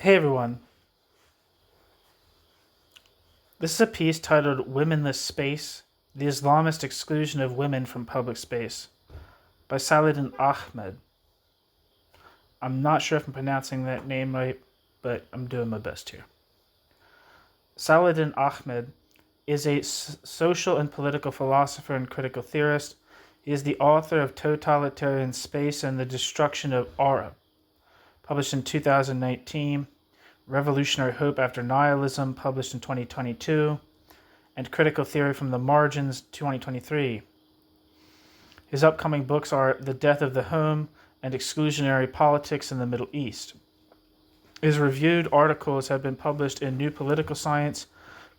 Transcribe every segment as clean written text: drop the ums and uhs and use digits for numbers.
Hey everyone, this is a piece titled Womenless Space, The Islamist Exclusion of Women from Public Space by Saladdin Ahmed. I'm not sure if I'm pronouncing that name right, but I'm doing my best here. Saladdin Ahmed is a social and political philosopher and critical theorist. He is the author of Totalitarian Space and the Destruction of Aura, published in 2019, Revolutionary Hope After Nihilism, published in 2022, and Critical Theory from the Margins, 2023. His upcoming books are The Death of the Home and Exclusionary Politics in the Middle East. His reviewed articles have been published in New Political Science,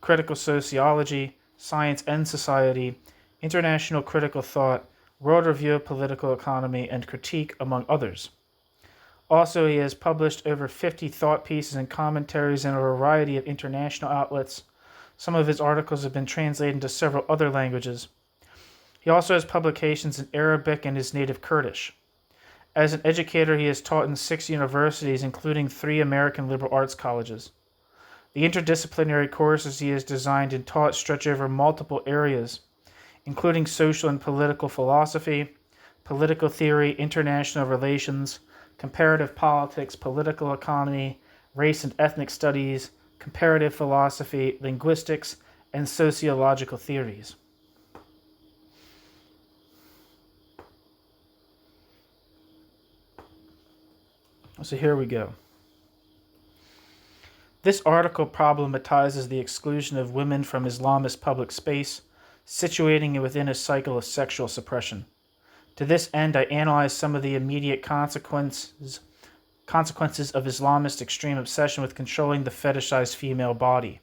Critical Sociology, Science and Society, International Critical Thought, World Review of Political Economy, and Critique, among others. Also, he has published over 50 thought pieces and commentaries in a variety of international outlets. Some of his articles have been translated into several other languages. He also has publications in Arabic and his native Kurdish. As an educator, he has taught in 6 universities, including 3 American liberal arts colleges. The interdisciplinary courses he has designed and taught stretch over multiple areas, including social and political philosophy, political theory, international relations, comparative politics, political economy, race and ethnic studies, comparative philosophy, linguistics, and sociological theories. So here we go. This article problematizes the exclusion of women from Islamist public space, situating it within a cycle of sexual suppression. To this end, I analyzed some of the immediate consequences of Islamist extreme obsession with controlling the fetishized female body.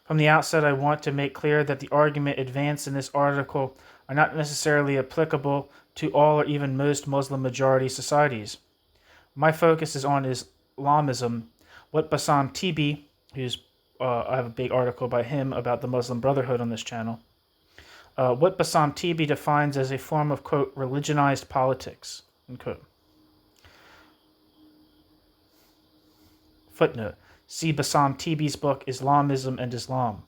From the outset, I want to make clear that the argument advanced in this article are not necessarily applicable to all or even most Muslim-majority societies. My focus is on Islamism, what Bassam Tibi, I have a big article by him about the Muslim Brotherhood on this channel, what Bassam Tibi defines as a form of, quote, religionized politics, unquote. Footnote, see Bassam Tibi's book, Islamism and Islam.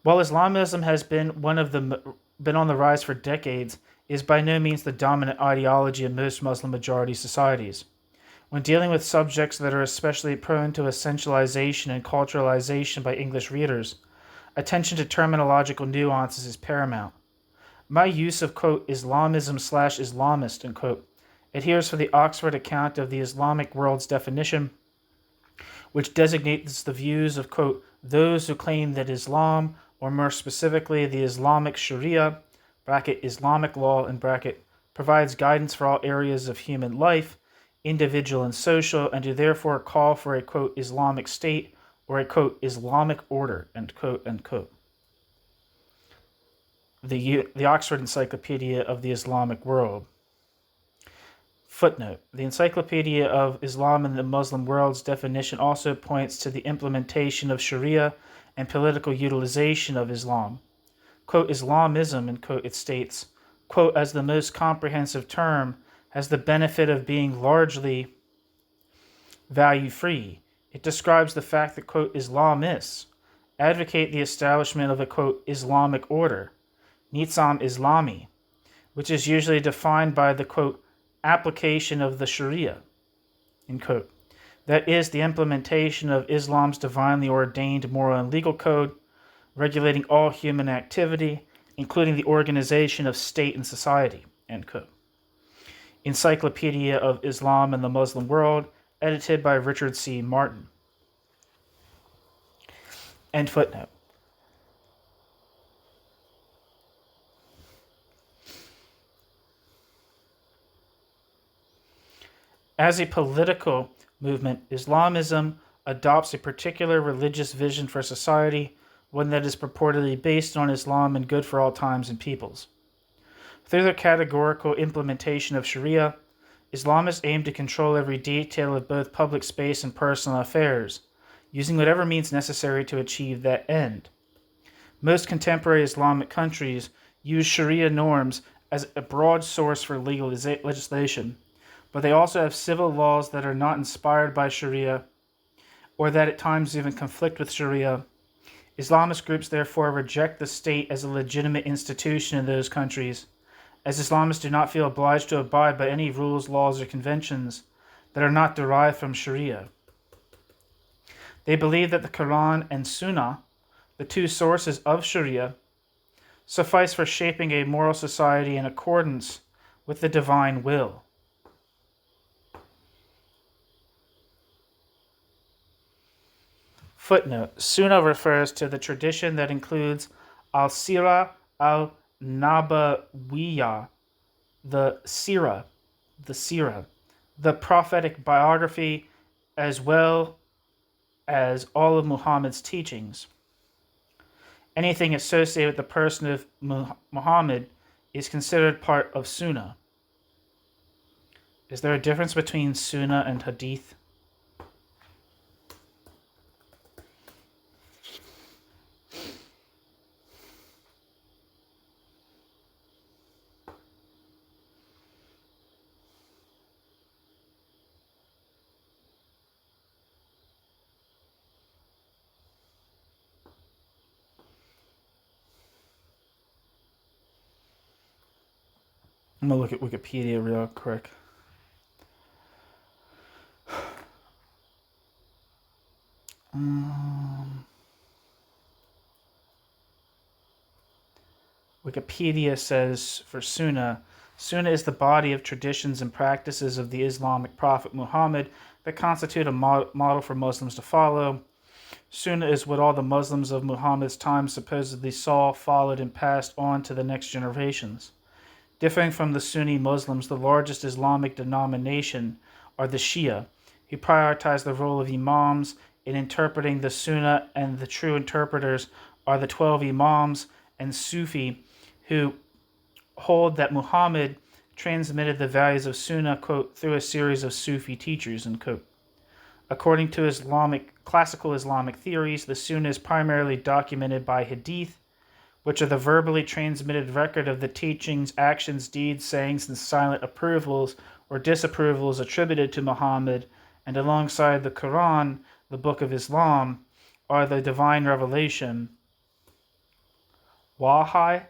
While Islamism has been on the rise for decades, it is by no means the dominant ideology in most Muslim-majority societies. When dealing with subjects that are especially prone to essentialization and culturalization by English readers, attention to terminological nuances is paramount. My use of, quote, Islamism/Islamist, unquote, adheres for the Oxford account of the Islamic world's definition, which designates the views of, quote, those who claim that Islam, or more specifically the Islamic Sharia, bracket Islamic law, and bracket, provides guidance for all areas of human life, individual and social, and do therefore call for a, quote, Islamic state, or a, quote, Islamic order, end quote, end quote. The Oxford Encyclopedia of the Islamic World. Footnote, the Encyclopedia of Islam and the Muslim World's definition also points to the implementation of Sharia and political utilization of Islam. Quote, Islamism, end quote, it states, quote, as the most comprehensive term, has the benefit of being largely value-free. It describes the fact that, quote, Islamists advocate the establishment of a, quote, Islamic order, Nizam Islami, which is usually defined by the, quote, application of the Sharia, end quote. That is, the implementation of Islam's divinely ordained moral and legal code, regulating all human activity, including the organization of state and society, end quote. Encyclopedia of Islam and the Muslim World, edited by Richard C. Martin. End footnote. As a political movement, Islamism adopts a particular religious vision for society, one that is purportedly based on Islam and good for all times and peoples. Through their categorical implementation of Sharia, Islamists aim to control every detail of both public space and personal affairs, using whatever means necessary to achieve that end. Most contemporary Islamic countries use Sharia norms as a broad source for legal legislation, but they also have civil laws that are not inspired by Sharia or that at times even conflict with Sharia. Islamist groups therefore reject the state as a legitimate institution in those countries, as Islamists do not feel obliged to abide by any rules, laws, or conventions that are not derived from Sharia. They believe that the Quran and Sunnah, the two sources of Sharia, suffice for shaping a moral society in accordance with the divine will. Footnote: Sunnah refers to the tradition that includes al-Sirah al-Nabawiyah, the Sirah, the prophetic biography, as well as all of Muhammad's teachings. Anything associated with the person of Muhammad is considered part of Sunnah. Is there a difference between Sunnah and Hadith? I'm going to look at Wikipedia real quick. Wikipedia says for Sunnah, Sunnah is the body of traditions and practices of the Islamic prophet Muhammad that constitute a model for Muslims to follow. Sunnah is what all the Muslims of Muhammad's time supposedly saw, followed, and passed on to the next generations. Differing from the Sunni Muslims, the largest Islamic denomination are the Shia, who prioritize the role of imams in interpreting the Sunnah, and the true interpreters are the 12 imams and Sufi, who hold that Muhammad transmitted the values of Sunnah, quote, through a series of Sufi teachers, end quote. According to classical Islamic theories, the Sunnah is primarily documented by Hadith, which are the verbally transmitted record of the teachings, actions, deeds, sayings, and silent approvals or disapprovals attributed to Muhammad, and alongside the Quran, the Book of Islam, are the divine revelation, Wahy,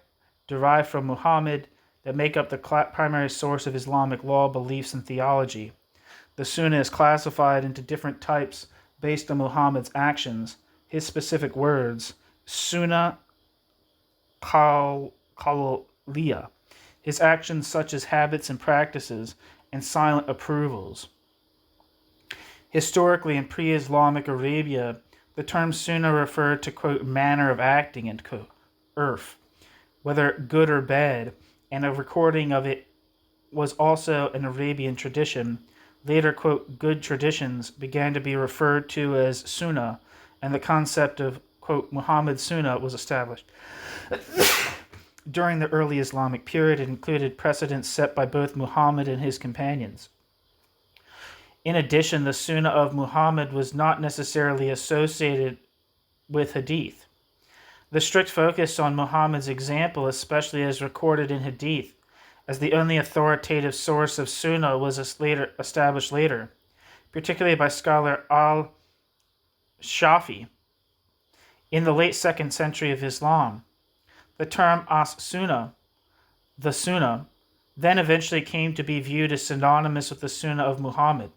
derived from Muhammad, that make up the primary source of Islamic law, beliefs, and theology. The Sunnah is classified into different types based on Muhammad's actions, his specific words, Sunnah Qawliya, his actions such as habits and practices, and silent approvals. Historically, in pre-Islamic Arabia, the term Sunnah referred to, quote, manner of acting, end quote, urf, whether good or bad, and a recording of it was also an Arabian tradition. Later, quote, good traditions began to be referred to as Sunnah, and the concept of, quote, Muhammad's Sunnah was established. During the early Islamic period, it included precedents set by both Muhammad and his companions. In addition, the Sunnah of Muhammad was not necessarily associated with Hadith. The strict focus on Muhammad's example, especially as recorded in Hadith, as the only authoritative source of Sunnah, was established later, particularly by scholar al-Shafi in the late 2nd century of Islam. The term as-Sunnah, the Sunnah, then eventually came to be viewed as synonymous with the Sunnah of Muhammad,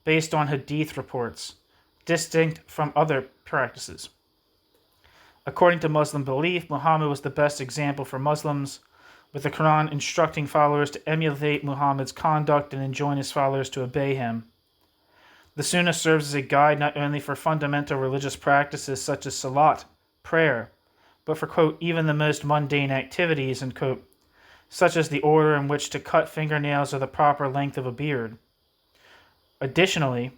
based on Hadith reports, distinct from other practices. According to Muslim belief, Muhammad was the best example for Muslims, with the Quran instructing followers to emulate Muhammad's conduct and enjoin his followers to obey him. The Sunnah serves as a guide not only for fundamental religious practices such as salat, prayer, but for, quote, even the most mundane activities, end quote, such as the order in which to cut fingernails or the proper length of a beard. Additionally,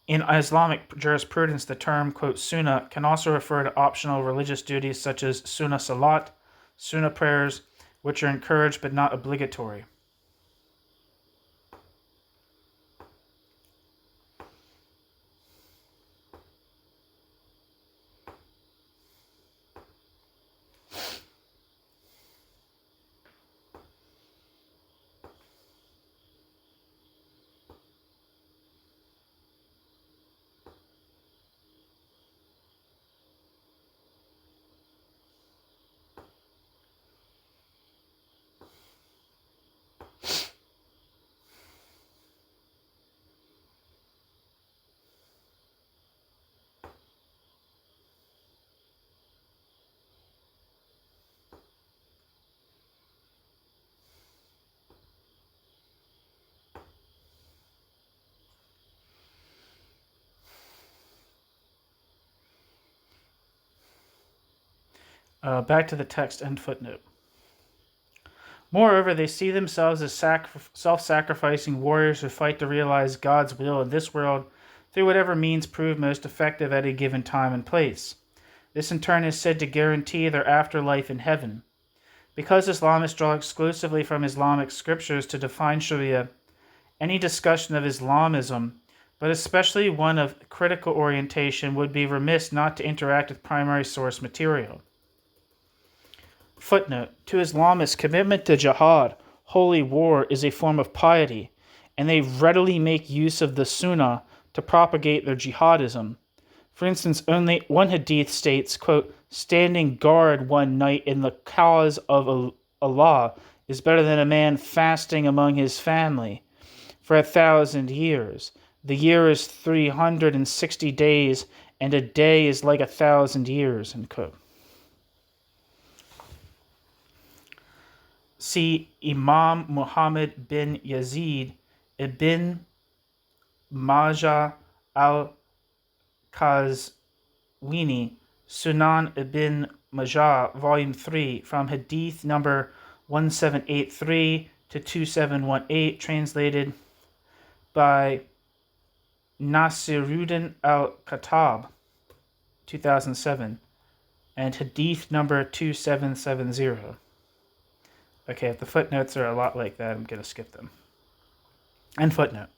in Islamic jurisprudence, the term, quote, Sunnah can also refer to optional religious duties such as Sunnah Salat, Sunnah prayers, which are encouraged but not obligatory. Back to the text, end footnote. Moreover, they see themselves as self-sacrificing warriors who fight to realize God's will in this world through whatever means prove most effective at a given time and place. This in turn is said to guarantee their afterlife in heaven. Because Islamists draw exclusively from Islamic scriptures to define Sharia, any discussion of Islamism, but especially one of critical orientation, would be remiss not to interact with primary source material. Footnote: to Islamists, commitment to jihad, holy war, is a form of piety, and they readily make use of the sunnah to propagate their jihadism. For instance, only one hadith states, quote, standing guard one night in the cause of Allah is better than a man fasting among his family for 1,000 years. The year is 360 days, and a day is like 1,000 years, end quote. See Imam Muhammad bin Yazid ibn Majah al-Qazwini, Sunan ibn Majah, Volume 3, from Hadith number 1783 to 2718, translated by Nasiruddin al-Khattab, 2007, and Hadith number 2770. Okay, if the footnotes are a lot like that, I'm going to skip them. End footnote.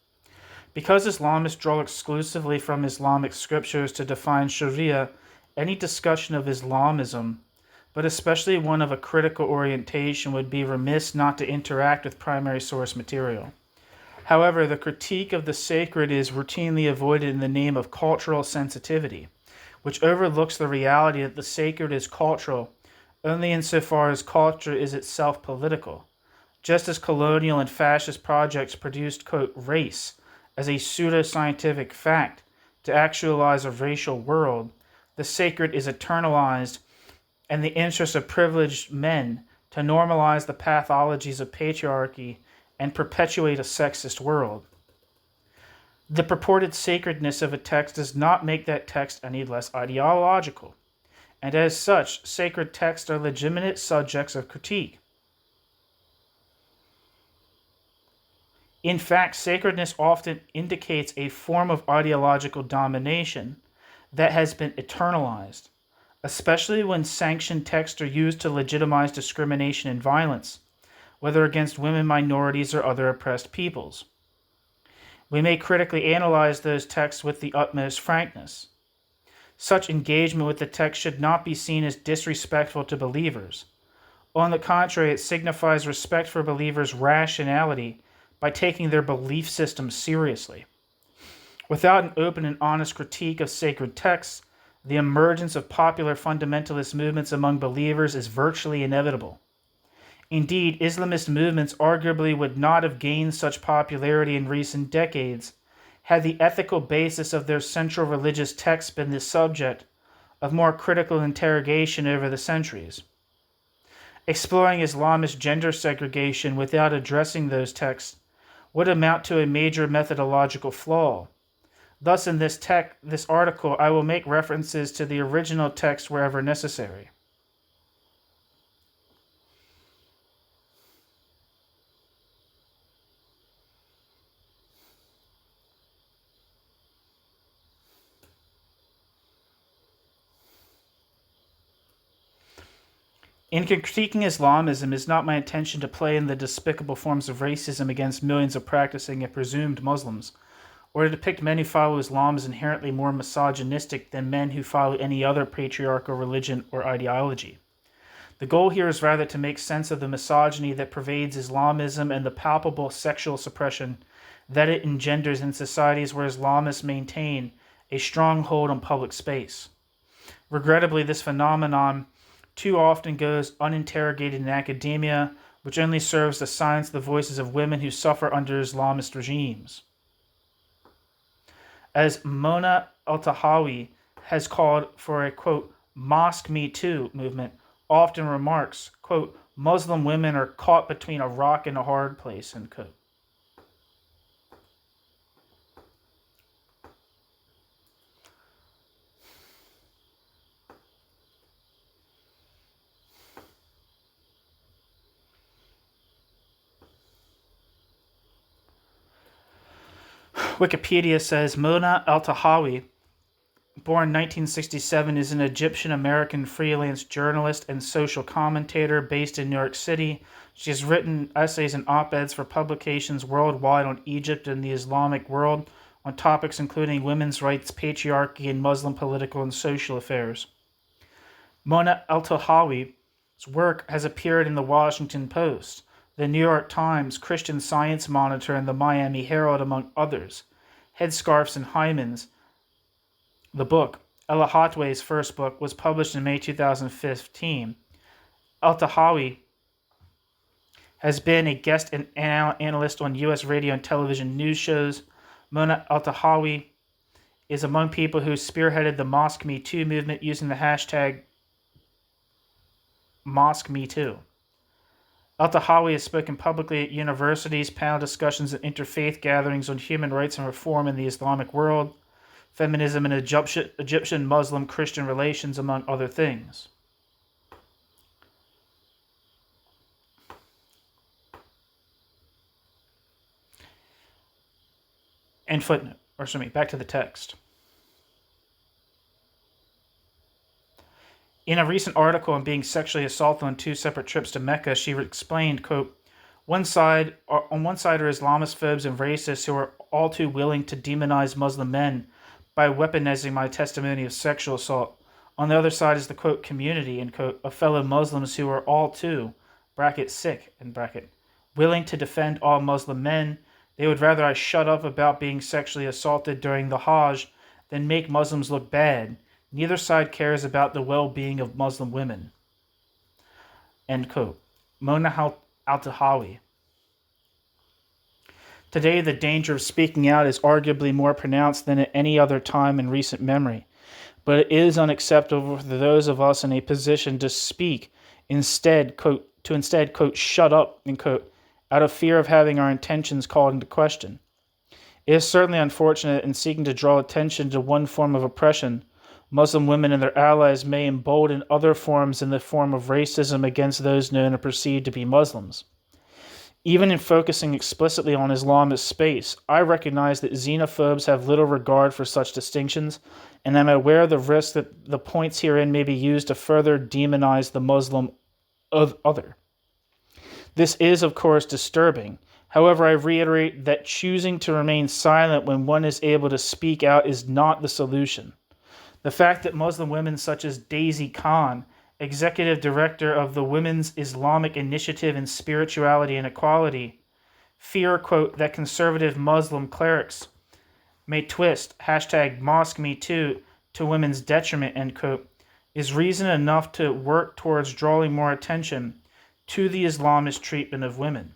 Because Islamists draw exclusively from Islamic scriptures to define Sharia, any discussion of Islamism, but especially one of a critical orientation, would be remiss not to interact with primary source material. However, the critique of the sacred is routinely avoided in the name of cultural sensitivity, which overlooks the reality that the sacred is cultural only insofar as culture is itself political. Just as colonial and fascist projects produced, quote, race as a pseudo-scientific fact to actualize a racial world, the sacred is eternalized in the interest of privileged men to normalize the pathologies of patriarchy and perpetuate a sexist world. The purported sacredness of a text does not make that text any less ideological, and as such, sacred texts are legitimate subjects of critique. In fact, sacredness often indicates a form of ideological domination that has been eternalized, especially when sanctioned texts are used to legitimize discrimination and violence, whether against women, minorities, or other oppressed peoples. We may critically analyze those texts with the utmost frankness. Such engagement with the text should not be seen as disrespectful to believers. On the contrary, it signifies respect for believers' rationality by taking their belief system seriously. Without an open and honest critique of sacred texts, the emergence of popular fundamentalist movements among believers is virtually inevitable. Indeed, Islamist movements arguably would not have gained such popularity in recent decades had the ethical basis of their central religious texts been the subject of more critical interrogation over the centuries. Exploring Islamist gender segregation without addressing those texts would amount to a major methodological flaw. Thus, in this article, I will make references to the original text wherever necessary. In critiquing Islamism, it is not my intention to play in the despicable forms of racism against millions of practicing and presumed Muslims, or to depict men who follow Islam as inherently more misogynistic than men who follow any other patriarchal religion or ideology. The goal here is rather to make sense of the misogyny that pervades Islamism and the palpable sexual suppression that it engenders in societies where Islamists maintain a strong hold on public space. Regrettably, this phenomenon too often goes uninterrogated in academia, which only serves to silence the voices of women who suffer under Islamist regimes. As Mona Al-Tahawi has called for a, quote, Mosque Me Too movement, often remarks, quote, Muslim women are caught between a rock and a hard place, end quote. Wikipedia says Mona Al-Tahawi, born 1967, is an Egyptian-American freelance journalist and social commentator based in New York City. She has written essays and op-eds for publications worldwide on Egypt and the Islamic world on topics including women's rights, patriarchy, and Muslim political and social affairs. Mona Al-Tahawi's work has appeared in the Washington Post, the New York Times, Christian Science Monitor, and the Miami Herald, among others. Headscarves and Hymens. The book, Ella Hathaway's first book, was published in May 2015. Al-Tahawi has been a guest and analyst on U.S. radio and television news shows. Mona Al-Tahawi is among people who spearheaded the Mosque Me Too movement using the hashtag Mosque Me Too. Al-Tahawi has spoken publicly at universities, panel discussions, and interfaith gatherings on human rights and reform in the Islamic world, feminism, and Egyptian Muslim-Christian relations, among other things. And footnote, back to the text. In a recent article on being sexually assaulted on 2 separate trips to Mecca, she explained, quote, on one side are Islamist phobes and racists who are all too willing to demonize Muslim men by weaponizing my testimony of sexual assault. On the other side is the, quote, community, end quote, of fellow Muslims who are all too, sick, willing to defend all Muslim men. They would rather I shut up about being sexually assaulted during the Hajj than make Muslims look bad. Neither side cares about the well-being of Muslim women. End quote. Mona Al-Tahawi. Today, the danger of speaking out is arguably more pronounced than at any other time in recent memory. But it is unacceptable for those of us in a position to speak instead, quote, shut up, end quote, out of fear of having our intentions called into question. It is certainly unfortunate in seeking to draw attention to one form of oppression, Muslim women and their allies may embolden other forms in the form of racism against those known or perceived to be Muslims. Even in focusing explicitly on Islamist space, I recognize that xenophobes have little regard for such distinctions, and am aware of the risk that the points herein may be used to further demonize the Muslim other. This is, of course, disturbing. However, I reiterate that choosing to remain silent when one is able to speak out is not the solution. The fact that Muslim women such as Daisy Khan, executive director of the Women's Islamic Initiative in Spirituality and Equality, fear, quote, that conservative Muslim clerics may twist hashtag Mosque Me Too to women's detriment, end quote, is reason enough to work towards drawing more attention to the Islamist treatment of women.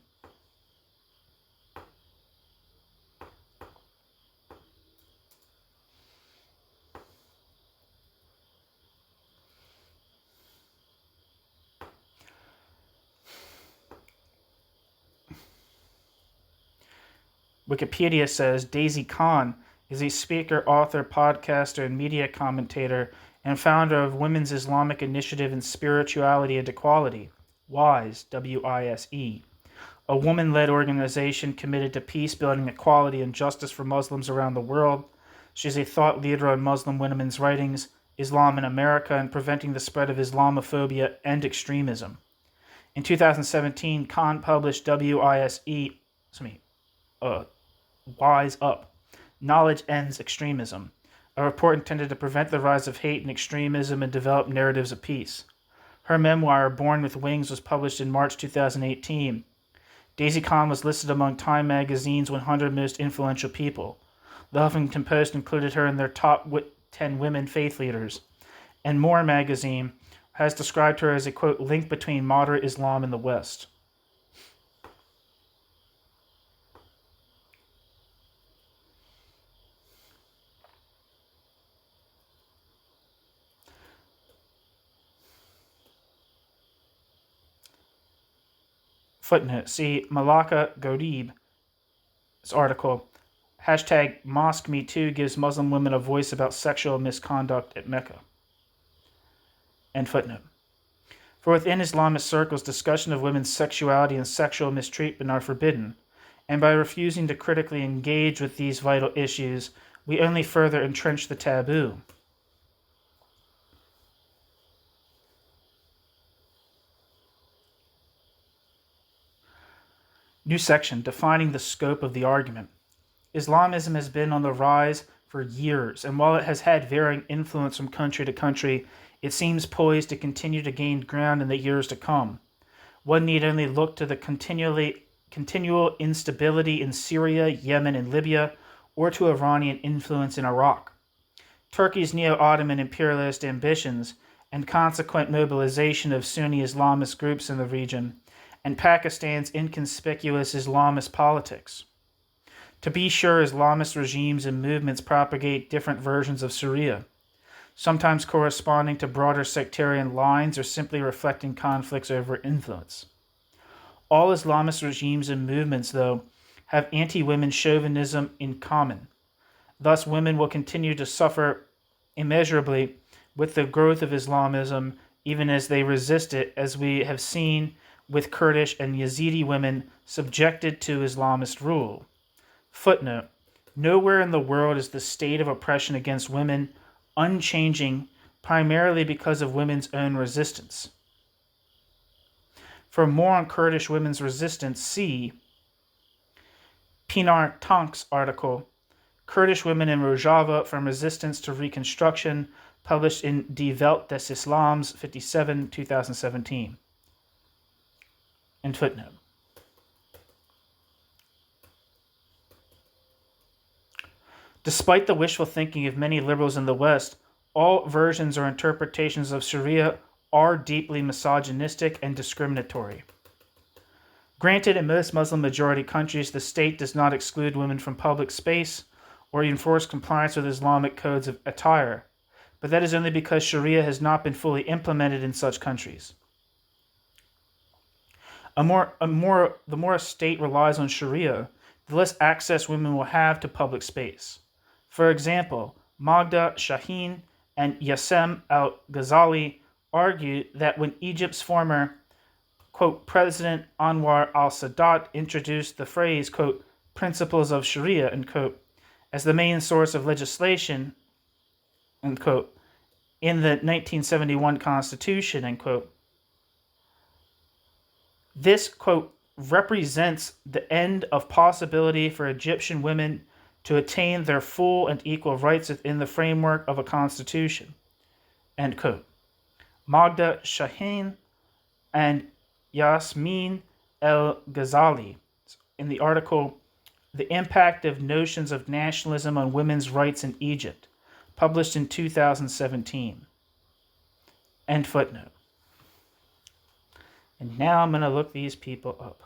Wikipedia says Daisy Khan is a speaker, author, podcaster, and media commentator and founder of Women's Islamic Initiative in Spirituality and Equality, WISE, W-I-S-E, a woman-led organization committed to peace, building, equality, and justice for Muslims around the world. She is a thought leader on Muslim women's writings, Islam in America, and preventing the spread of Islamophobia and extremism. In 2017, Khan published Wise Up, Knowledge Ends Extremism, a report intended to prevent the rise of hate and extremism and develop narratives of peace. Her memoir, Born with Wings, was published in March 2018. Daisy Khan was listed among Time magazine's 100 most influential people. The Huffington Post included her in their top 10 women faith leaders, and More magazine has described her as a, quote, link between moderate Islam and the West. Footnote, see Malaka Gharib's article, hashtag Mosque Me Too gives Muslim women a voice about sexual misconduct at Mecca. End footnote. For within Islamist circles, discussion of women's sexuality and sexual mistreatment are forbidden. and by refusing to critically engage with these vital issues, we only further entrench the taboo. New section, defining the scope of the argument. Islamism has been on the rise for years, and while it has had varying influence from country to country, it seems poised to continue to gain ground in the years to come. One need only look to the continual instability in Syria, Yemen, and Libya, or to Iranian influence in Iraq. Turkey's neo-Ottoman imperialist ambitions and consequent mobilization of Sunni Islamist groups in the region, and Pakistan's inconspicuous Islamist politics. To be sure, Islamist regimes and movements propagate different versions of Sharia, sometimes corresponding to broader sectarian lines or simply reflecting conflicts over influence. All Islamist regimes and movements, though, have anti-women chauvinism in common. Thus, women will continue to suffer immeasurably with the growth of Islamism, even as they resist it, as we have seen with Kurdish and Yazidi women subjected to Islamist rule. Footnote: nowhere in the world is the state of oppression against women unchanging, primarily because of women's own resistance. For more on Kurdish women's resistance, see Pinar Tank's article, Kurdish Women in Rojava from Resistance to Reconstruction, published in Die Welt des Islams 57, 2017. And footnote. Despite the wishful thinking of many liberals in the West, all versions or interpretations of Sharia are deeply misogynistic and discriminatory. Granted, in most Muslim-majority countries, the state does not exclude women from public space or enforce compliance with Islamic codes of attire, but that is only because Sharia has not been fully implemented in such countries. The more a state relies on Sharia, the less access women will have to public space. For example, Magda Shaheen and Yassem al-Ghazali argue that when Egypt's former, quote, President Anwar al-Sadat introduced the phrase, quote, principles of Sharia, end quote, as the main source of legislation, end quote, in the 1971 Constitution, end quote, this, quote, represents the end of possibility for Egyptian women to attain their full and equal rights within the framework of a constitution, end quote. Magda Shaheen and Yasmin El-Ghazali, in the article, The Impact of Notions of Nationalism on Women's Rights in Egypt, published in 2017. End footnote. And now I'm going to look these people up.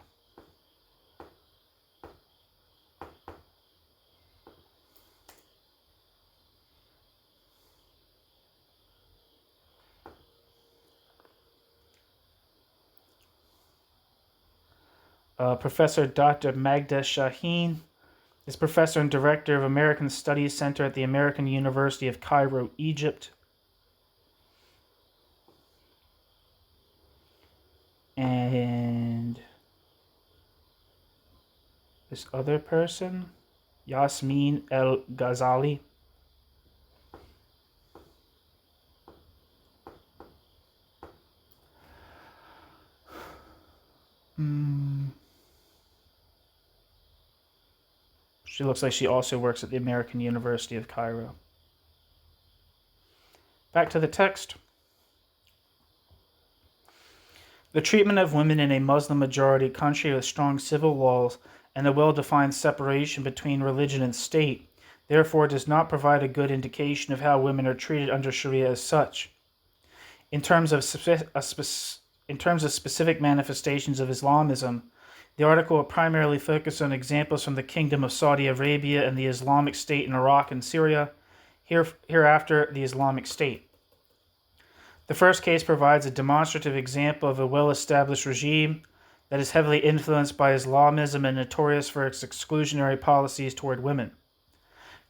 Professor Dr. Magda Shaheen is professor and director of American Studies Center at the American University of Cairo, Egypt. And this other person, Yasmin El-Ghazali. She looks like she also works at the American University of Cairo. Back to the text. The treatment of women in a Muslim-majority country with strong civil laws and a well-defined separation between religion and state, therefore does not provide a good indication of how women are treated under Sharia as such. In terms of specific manifestations of Islamism, the article will primarily focus on examples from the Kingdom of Saudi Arabia and the Islamic State in Iraq and Syria, hereafter the Islamic State. The first case provides a demonstrative example of a well-established regime that is heavily influenced by Islamism and notorious for its exclusionary policies toward women.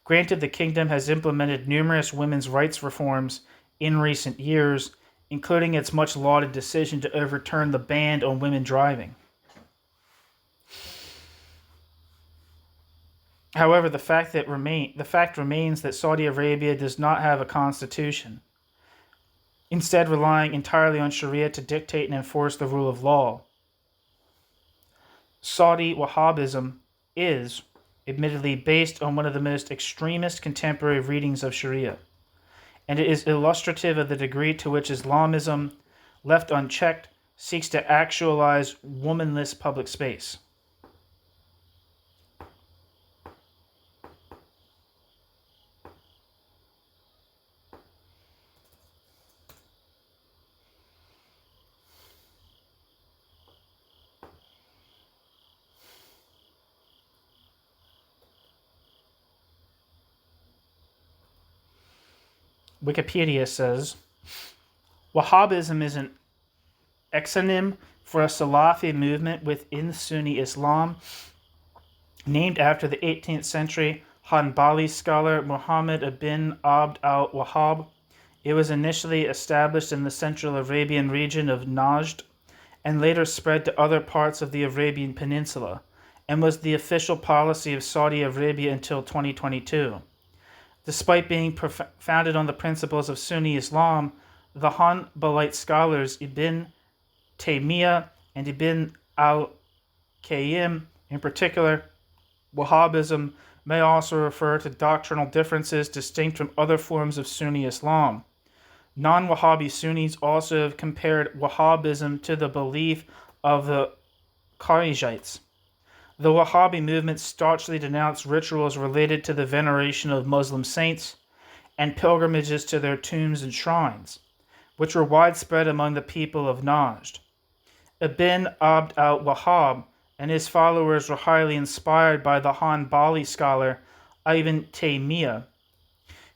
Granted, the kingdom has implemented numerous women's rights reforms in recent years, including its much-lauded decision to overturn the ban on women driving. However, the fact remains that Saudi Arabia does not have a constitution, instead relying entirely on Sharia to dictate and enforce the rule of law. Saudi Wahhabism is, admittedly, based on one of the most extremist contemporary readings of Sharia, and it is illustrative of the degree to which Islamism, left unchecked, seeks to actualize womanless public space. Wikipedia says, Wahhabism is an exonym for a Salafi movement within Sunni Islam, named after the 18th century Hanbali scholar Muhammad ibn Abd al-Wahhab. It was initially established in the Central Arabian region of Najd and later spread to other parts of the Arabian Peninsula, and was the official policy of Saudi Arabia until 2022. Despite being founded on the principles of Sunni Islam, the Hanbalite scholars Ibn Taymiyyah and Ibn al-Qayyim, in particular, Wahhabism may also refer to doctrinal differences distinct from other forms of Sunni Islam. Non-Wahhabi Sunnis also have compared Wahhabism to the belief of the Kharijites. The Wahhabi movement staunchly denounced rituals related to the veneration of Muslim saints and pilgrimages to their tombs and shrines, which were widespread among the people of Najd. Ibn Abd al-Wahhab and his followers were highly inspired by the Hanbali scholar Ibn Taymiyyah,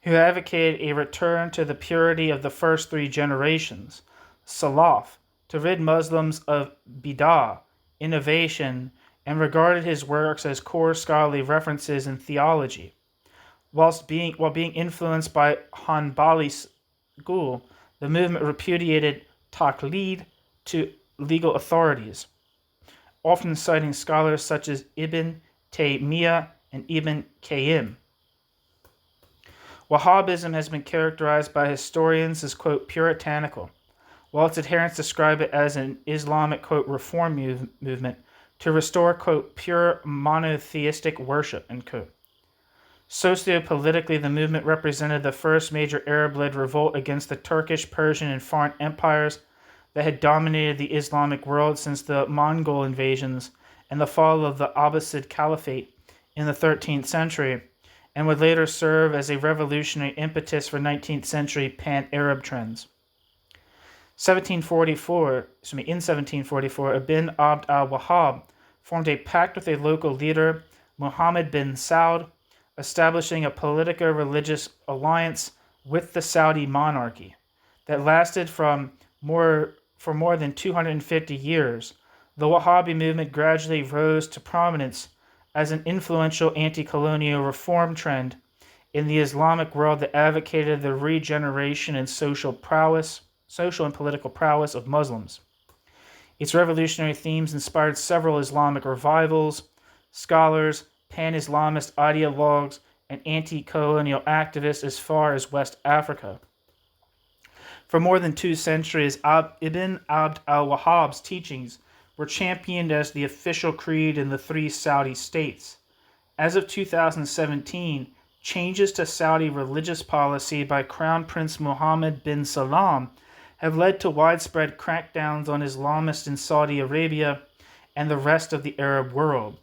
who advocated a return to the purity of the first three generations, Salaf, to rid Muslims of bid'ah, innovation, and regarded his works as core scholarly references in theology. While being influenced by Hanbali school, the movement repudiated taqlid to legal authorities, often citing scholars such as Ibn Taymiyyah and Ibn Qayyim. Wahhabism has been characterized by historians as, quote, puritanical, while its adherents describe it as an Islamic, quote, reform movement to restore, quote, pure monotheistic worship, end quote. Sociopolitically, the movement represented the first major Arab-led revolt against the Turkish, Persian, and foreign empires that had dominated the Islamic world since the Mongol invasions and the fall of the Abbasid Caliphate in the 13th century, and would later serve as a revolutionary impetus for 19th century pan-Arab trends. In 1744, Ibn Abd al-Wahhab formed a pact with a local leader, Muhammad bin Saud, establishing a politico-religious alliance with the Saudi monarchy that lasted for more than 250 years. The Wahhabi movement gradually rose to prominence as an influential anti-colonial reform trend in the Islamic world that advocated the regeneration and social and political prowess of Muslims. Its revolutionary themes inspired several Islamic revivals, scholars, pan-Islamist ideologues, and anti-colonial activists as far as West Africa. For more than 2 centuries, Ibn Abd al-Wahhab's teachings were championed as the official creed in the 3 Saudi states. As of 2017, changes to Saudi religious policy by Crown Prince Mohammed bin Salman have led to widespread crackdowns on Islamists in Saudi Arabia and the rest of the Arab world.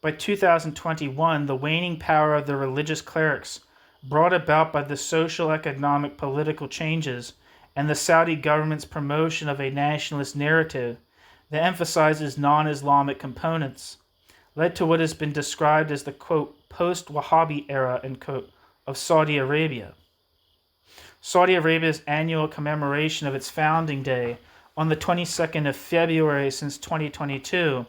By 2021, the waning power of the religious clerics, brought about by the social, economic, political changes, and the Saudi government's promotion of a nationalist narrative that emphasizes non-Islamic components, led to what has been described as the, quote, post-Wahhabi era, end quote, of Saudi Arabia. Saudi Arabia's annual commemoration of its founding day on the 22nd of February since 2022,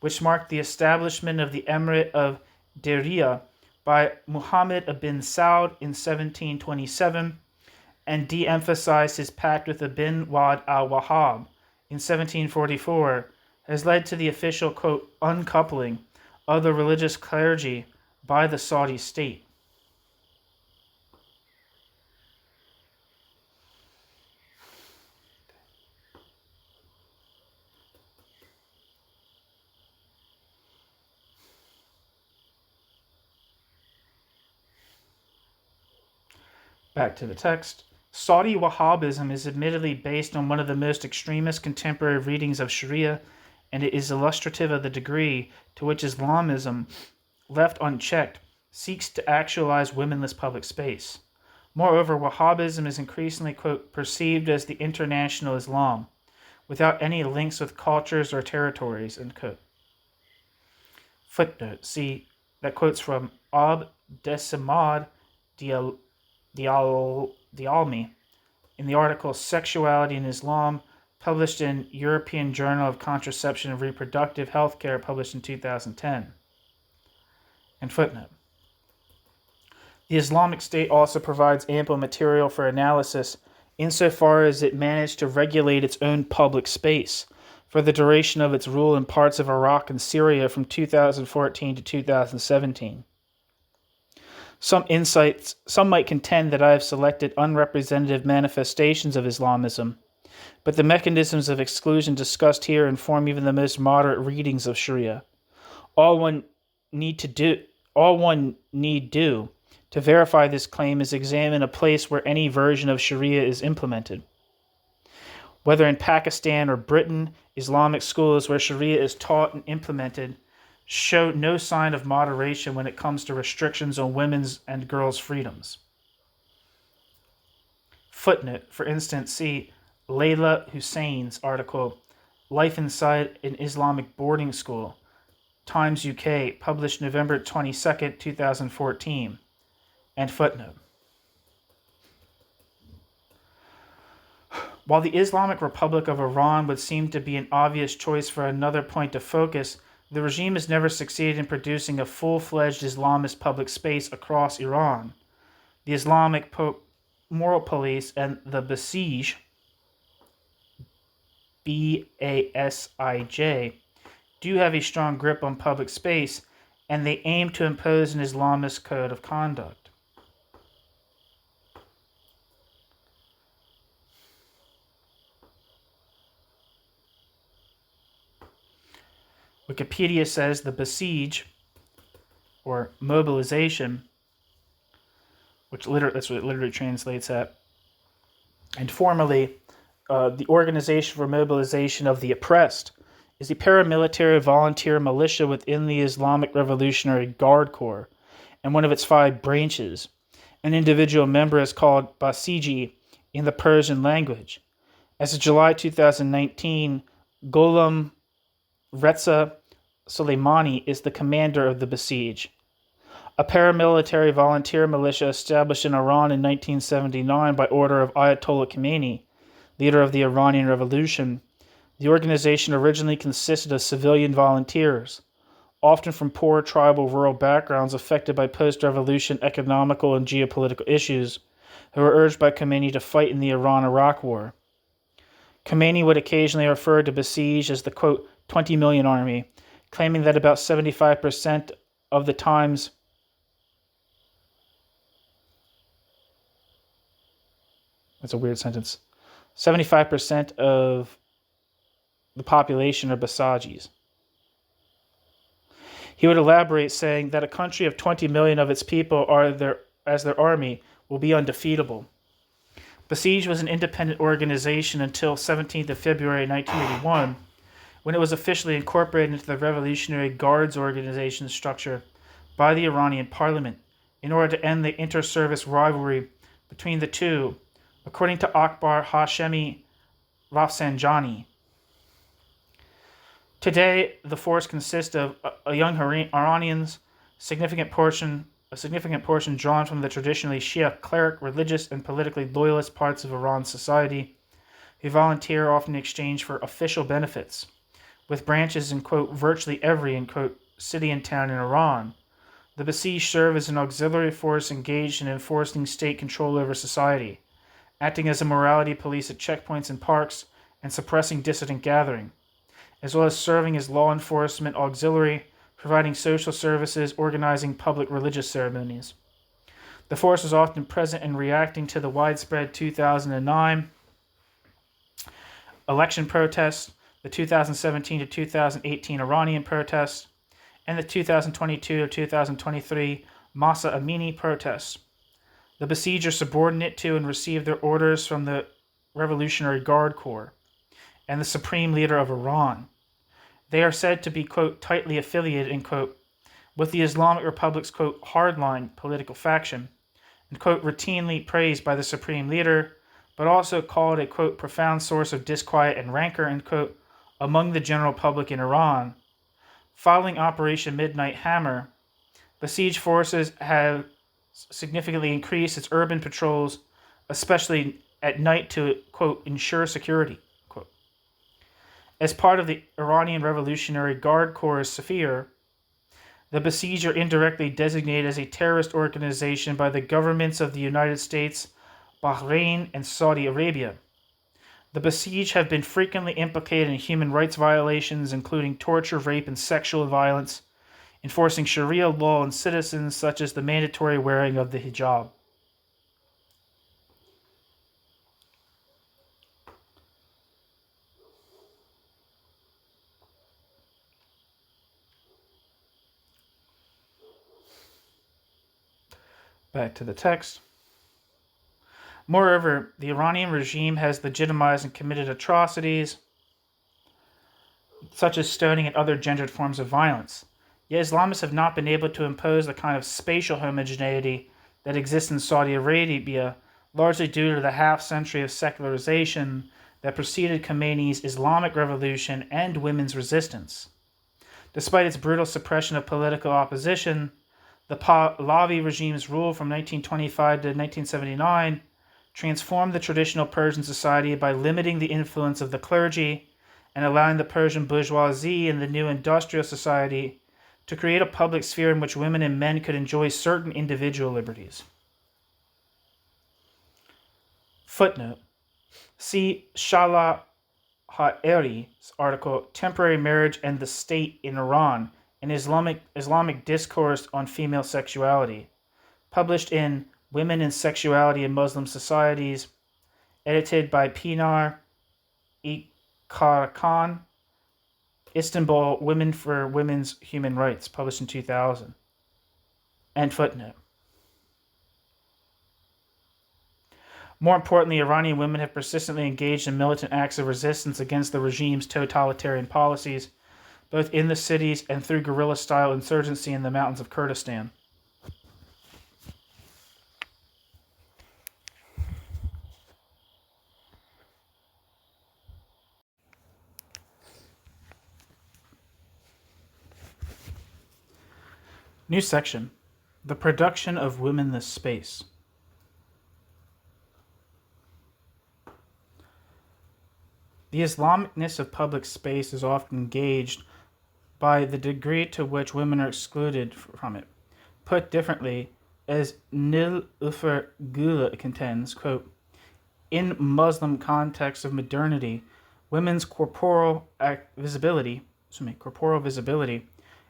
which marked the establishment of the Emirate of Diriyah by Muhammad ibn Saud in 1727 and de-emphasized his pact with Ibn Wad al-Wahhab in 1744, has led to the official, quote, uncoupling of the religious clergy, by the Saudi state. Back to the text. Saudi Wahhabism is admittedly based on one of the most extremist contemporary readings of Sharia, and it is illustrative of the degree to which Islamism, left unchecked, seeks to actualize womenless public space. Moreover, Wahhabism is increasingly, quote, perceived as the international Islam, without any links with cultures or territories, end quote. Footnote, see, that quote's from Ab Desamad Dialmi in the article Sexuality in Islam, published in European Journal of Contraception and Reproductive Health Care, published in 2010. And footnote. The Islamic State also provides ample material for analysis insofar as it managed to regulate its own public space for the duration of its rule in parts of Iraq and Syria from 2014 to 2017. Some might contend that I have selected unrepresentative manifestations of Islamism, but the mechanisms of exclusion discussed here inform even the most moderate readings of Sharia. All one need do to verify this claim is examine a place where any version of Sharia is implemented. Whether in Pakistan or Britain, Islamic schools where Sharia is taught and implemented show no sign of moderation when it comes to restrictions on women's and girls' freedoms. Footnote, for instance, see Layla Hussein's article, Life Inside an Islamic Boarding School, Times UK, published November 22nd, 2014, and footnote. While the Islamic Republic of Iran would seem to be an obvious choice for another point of focus, the regime has never succeeded in producing a full-fledged Islamist public space across Iran. The Islamic Moral Police and the Basij, B-A-S-I-J, do have a strong grip on public space, and they aim to impose an Islamist code of conduct. Wikipedia says the Basij, or mobilization, that's what it literally translates at, and formally, the Organization for Mobilization of the Oppressed, is a paramilitary volunteer militia within the Islamic Revolutionary Guard Corps, and one of its 5 branches. An individual member is called Basiji in the Persian language. As of July 2019, Gholam Reza Soleimani is the commander of the Basij, a paramilitary volunteer militia established in Iran in 1979 by order of Ayatollah Khomeini, leader of the Iranian Revolution. The organization originally consisted of civilian volunteers, often from poor tribal rural backgrounds affected by post-revolution economical and geopolitical issues, who were urged by Khomeini to fight in the Iran-Iraq War. Khomeini would occasionally refer to Basij as the, quote, 20 million army, claiming that about 75% of the times that's a weird sentence. 75% of the population are Basajis. He would elaborate, saying that a country of 20 million of its people as their army will be undefeatable. Basij was an independent organization until 17th of February 1981, when it was officially incorporated into the Revolutionary Guards organization structure by the Iranian parliament in order to end the inter-service rivalry between the two, according to Akbar Hashemi Rafsanjani. Today, the force consists of young Iranians, a significant portion drawn from the traditionally Shia cleric, religious, and politically loyalist parts of Iran's society, who volunteer often in exchange for official benefits, with branches in, quote, virtually every, in, quote, city and town in Iran. The Basij serve as an auxiliary force engaged in enforcing state control over society, acting as a morality police at checkpoints and parks, and suppressing dissident gathering, as well as serving as law enforcement auxiliary providing social services, organizing public religious ceremonies. The force was often present in reacting to the widespread 2009 election protests, the 2017 to 2018 Iranian protests, and the 2022 to 2023 Masa Amini protests. The besiegers subordinate to and received their orders from the Revolutionary Guard Corps and the supreme leader of Iran. They are said to be, quote, tightly affiliated, end quote, with the Islamic Republic's, quote, hardline political faction, and, quote, routinely praised by the supreme leader, but also called a, quote, profound source of disquiet and rancor, end quote, among the general public in Iran. Following Operation Midnight Hammer, besieged forces have significantly increased its urban patrols, especially at night, to, quote, ensure security, quote. As part of the Iranian Revolutionary Guard Corps Safir, the besieged are indirectly designated as a terrorist organization by the governments of the United States, Bahrain, and Saudi Arabia. The besieged have been frequently implicated in human rights violations, including torture, rape, and sexual violence, enforcing Sharia law on citizens, such as the mandatory wearing of the hijab. Back to the text. Moreover, the Iranian regime has legitimized and committed atrocities such as stoning and other gendered forms of violence. Yet Islamists have not been able to impose the kind of spatial homogeneity that exists in Saudi Arabia, largely due to the half-century of secularization that preceded Khomeini's Islamic Revolution and women's resistance. Despite its brutal suppression of political opposition, the Pahlavi regime's rule from 1925 to 1979 transformed the traditional Persian society by limiting the influence of the clergy and allowing the Persian bourgeoisie and the new industrial society to create a public sphere in which women and men could enjoy certain individual liberties. Footnote. See Shala Ha'eri's article, Temporary Marriage and the State in Iran, an Islamic Discourse on Female Sexuality, published in Women and Sexuality in Muslim Societies, edited by Pinar Karakan, Istanbul, Women for Women's Human Rights, published in 2000. End footnote. More importantly, Iranian women have persistently engaged in militant acts of resistance against the regime's totalitarian policies, both in the cities and through guerrilla-style insurgency in the mountains of Kurdistan. New section. The production of womenless space. The Islamicness of public space is often engaged by the degree to which women are excluded from it. Put differently, as Nilüfer Gül contends, quote, in Muslim context of modernity, women's corporal visibility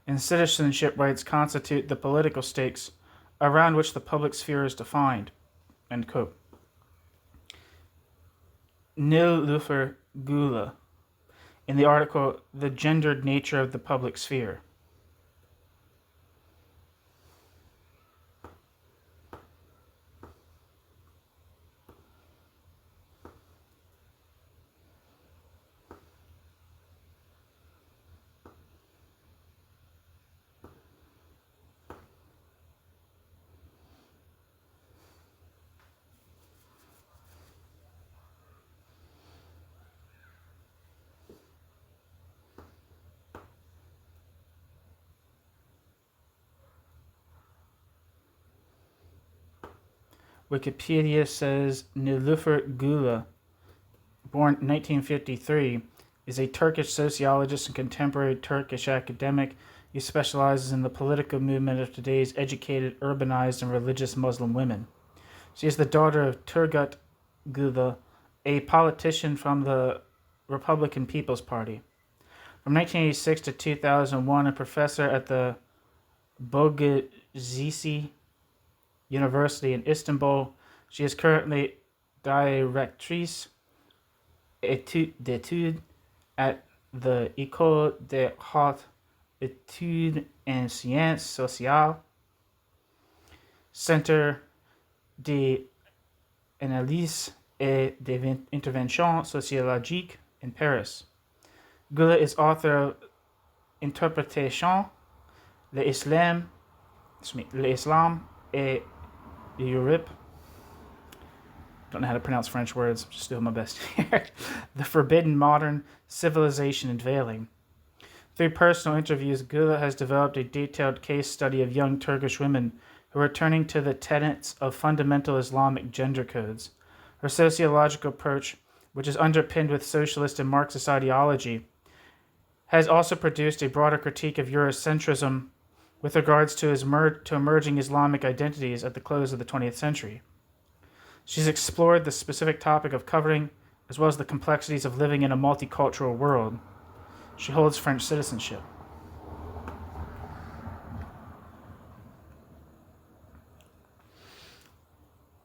and citizenship rights constitute the political stakes around which the public sphere is defined, end quote. Nilüfer Gül, in the article, The Gendered Nature of the Public Sphere. Wikipedia says Nilüfer Gül, born 1953, is a Turkish sociologist and contemporary Turkish academic. He specializes in the political movement of today's educated, urbanized, and religious Muslim women. She is the daughter of Turgut Gül, a politician from the Republican People's Party. From 1986 to 2001, a professor at the Boğaziçi University in Istanbul. She is currently directrice d'études at the École des Hautes Études en Sciences Sociales, Centre d'Analyse et d'Intervention Sociologique in Paris. Gula is author of Interpretation, l'Islam et l'Europe. Don't know how to pronounce French words, just doing my best here. The Forbidden Modern Civilization Unveiling. Through personal interviews, Gula has developed a detailed case study of young Turkish women who are turning to the tenets of fundamental Islamic gender codes. Her sociological approach, which is underpinned with socialist and Marxist ideology, has also produced a broader critique of Eurocentrism with regards to emerging Islamic identities at the close of the 20th century. She's explored the specific topic of covering, as well as the complexities of living in a multicultural world. She holds French citizenship.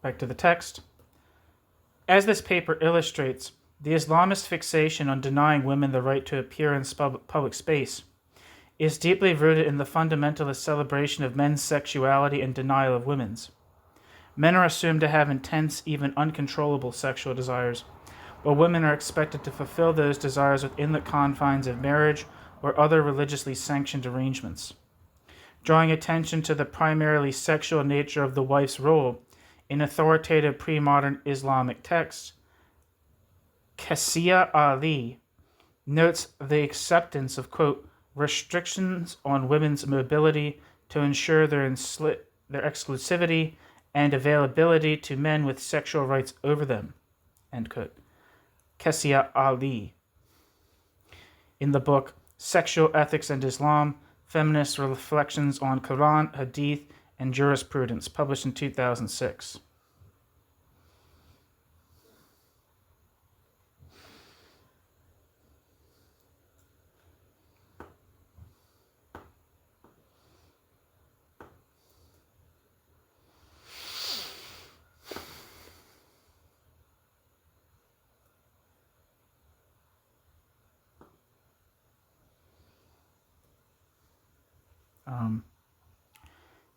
Back to the text. As this paper illustrates, the Islamist fixation on denying women the right to appear in public space is deeply rooted in the fundamentalist celebration of men's sexuality and denial of women's. Men are assumed to have intense, even uncontrollable sexual desires, while women are expected to fulfill those desires within the confines of marriage or other religiously sanctioned arrangements. Drawing attention to the primarily sexual nature of the wife's role in authoritative pre-modern Islamic texts, Qassia Ali notes the acceptance of, quote, restrictions on women's mobility to ensure their exclusivity and availability to men with sexual rights over them, end quote. Qassia Ali. In the book Sexual Ethics and Islam, Feminist Reflections on Quran, Hadith, and Jurisprudence, published in 2006.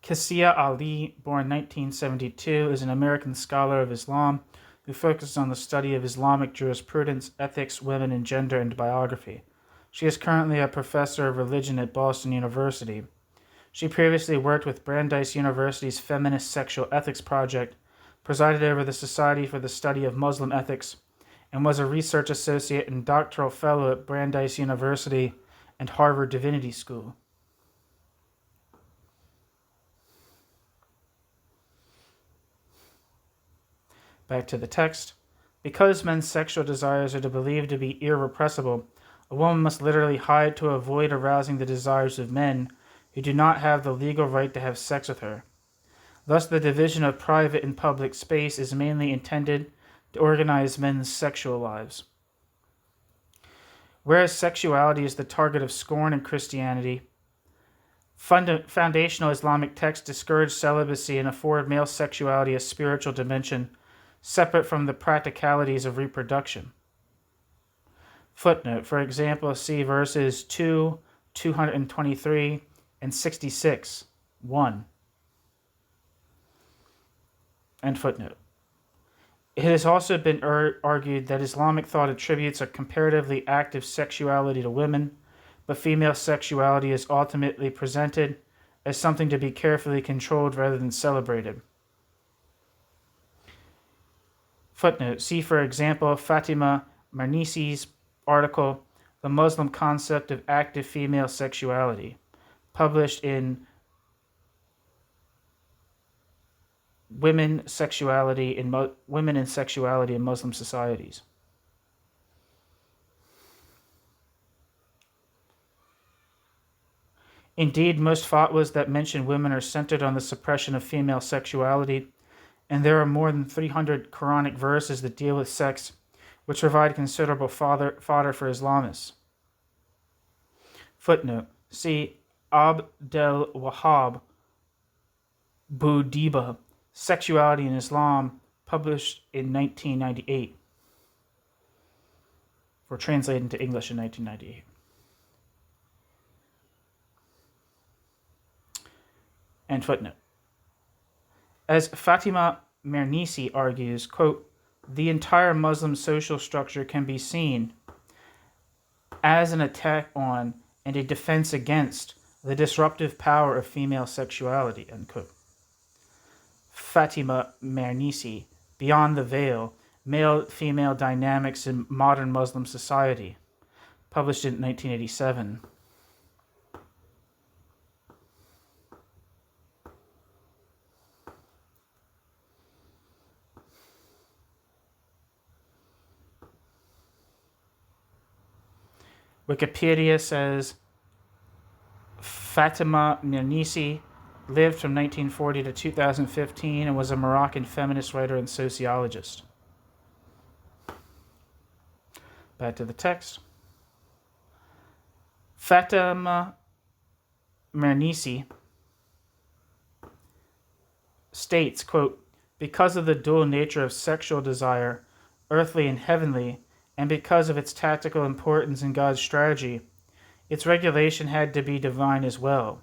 Qassia Ali, born 1972, is an American scholar of Islam who focuses on the study of Islamic jurisprudence, ethics, women and gender, and biography. She is currently a professor of religion at Boston University. She previously worked with Brandeis University's Feminist Sexual Ethics Project, presided over the Society for the Study of Muslim Ethics, and was a research associate and doctoral fellow at Brandeis University and Harvard Divinity School. Back to the text. Because men's sexual desires are believed to be irrepressible, a woman must literally hide to avoid arousing the desires of men who do not have the legal right to have sex with her. Thus, the division of private and public space is mainly intended to organize men's sexual lives. Whereas sexuality is the target of scorn in Christianity, foundational Islamic texts discourage celibacy and afford male sexuality a spiritual dimension separate from the practicalities of reproduction. Footnote, for example, see verses 2, 223, and 66, 1. End footnote. It has also been argued that Islamic thought attributes a comparatively active sexuality to women, but female sexuality is ultimately presented as something to be carefully controlled rather than celebrated. Footnote, see for example Fatima Marnisi's article, The Muslim Concept of Active Female Sexuality, published in Women and Sexuality in Muslim Societies. Indeed, most fatwas that mention women are centered on the suppression of female sexuality, and there are more than 300 Quranic verses that deal with sex, which provide considerable fodder for Islamists. Footnote. See Abdel Wahab Boudiba, Sexuality in Islam, published in 1998, or translated into English in 1998. And footnote. As Fatima Mernissi argues, quote, the entire Muslim social structure can be seen as an attack on and a defense against the disruptive power of female sexuality, end quote. Fatima Mernissi, Beyond the Veil, Male-Female Dynamics in Modern Muslim Society, published in 1987. Wikipedia says Fatima Mernissi lived from 1940 to 2015 and was a Moroccan feminist writer and sociologist. Back to the text. Fatima Mernissi states, quote, because of the dual nature of sexual desire, earthly and heavenly, and because of its tactical importance in God's strategy, its regulation had to be divine as well.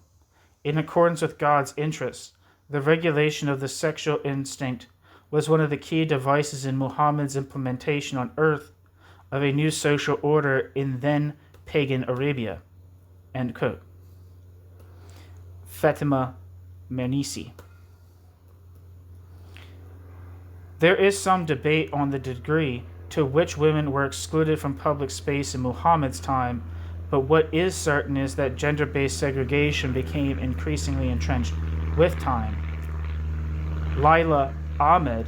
In accordance with God's interests, the regulation of the sexual instinct was one of the key devices in Muhammad's implementation on earth of a new social order in then pagan Arabia. End quote. Fatima Mernissi. There is some debate on the degree to which women were excluded from public space in Muhammad's time, but what is certain is that gender-based segregation became increasingly entrenched with time. Saladdin Ahmed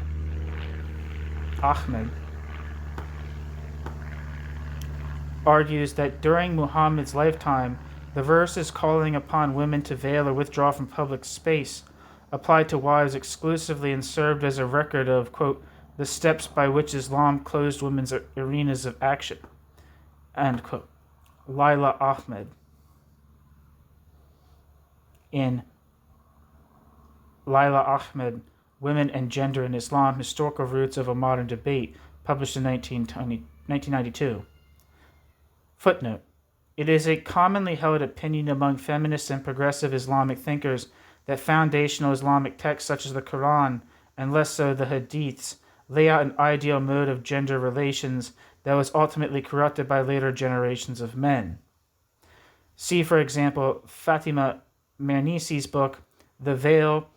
argues that during Muhammad's lifetime, the verses calling upon women to veil or withdraw from public space applied to wives exclusively and served as a record of, quote, the steps by which Islam closed women's arenas of action, end quote. Saladdin Ahmed in Saladdin Ahmed, Women and Gender in Islam, Historical Roots of a Modern Debate, published in 1992. Footnote. It is a commonly held opinion among feminist and progressive Islamic thinkers that foundational Islamic texts such as the Quran, and less so the Hadiths, lay out an ideal mode of gender relations that was ultimately corrupted by later generations of men. See, for example, Fatima Mernissi's book, The Veil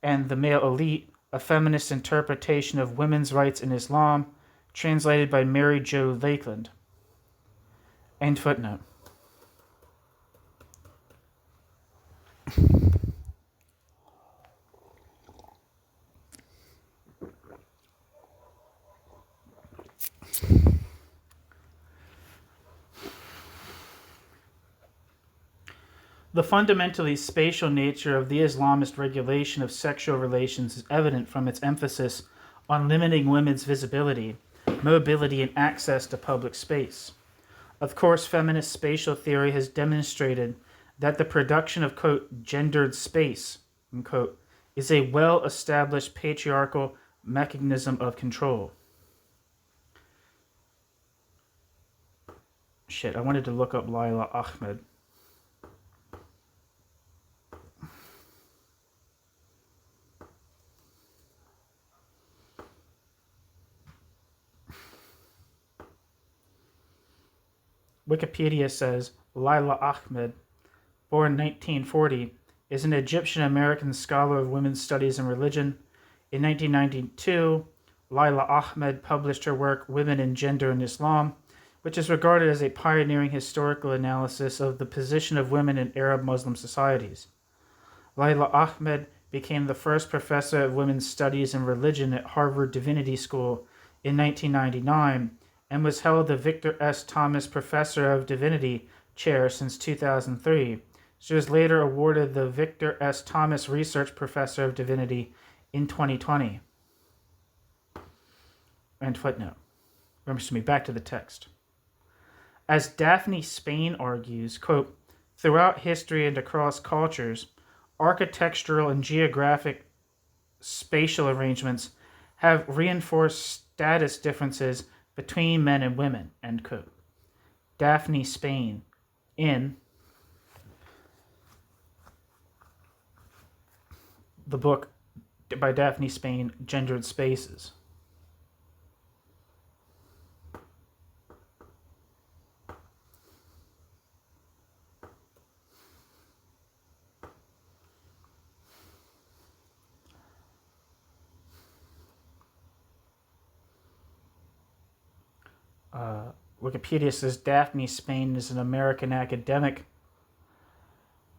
and the Male Elite, A Feminist Interpretation of Women's Rights in Islam, translated by Mary Jo Lakeland. End footnote. The fundamentally spatial nature of the Islamist regulation of sexual relations is evident from its emphasis on limiting women's visibility, mobility, and access to public space. Of course, feminist spatial theory has demonstrated that the production of, quote, gendered space, unquote, is a well-established patriarchal mechanism of control. Shit, I wanted to look up Saladdin Ahmed. Wikipedia says Saladdin Ahmed, born 1940, is an Egyptian-American scholar of women's studies and religion. In 1992, Saladdin Ahmed published her work Women and Gender in Islam, which is regarded as a pioneering historical analysis of the position of women in Arab Muslim societies. Saladdin Ahmed became the first professor of women's studies and religion at Harvard Divinity School in 1999, and was held the Victor S. Thomas Professor of Divinity Chair since 2003. She was later awarded the Victor S. Thomas Research Professor of Divinity in 2020. End footnote. Back to the text. As Daphne Spain argues, quote, Throughout history and across cultures, architectural and geographic spatial arrangements have reinforced status differences between men and women, end quote. Daphne Spain, in the book by Daphne Spain, Gendered Spaces. Wikipedia says Daphne Spain is an American academic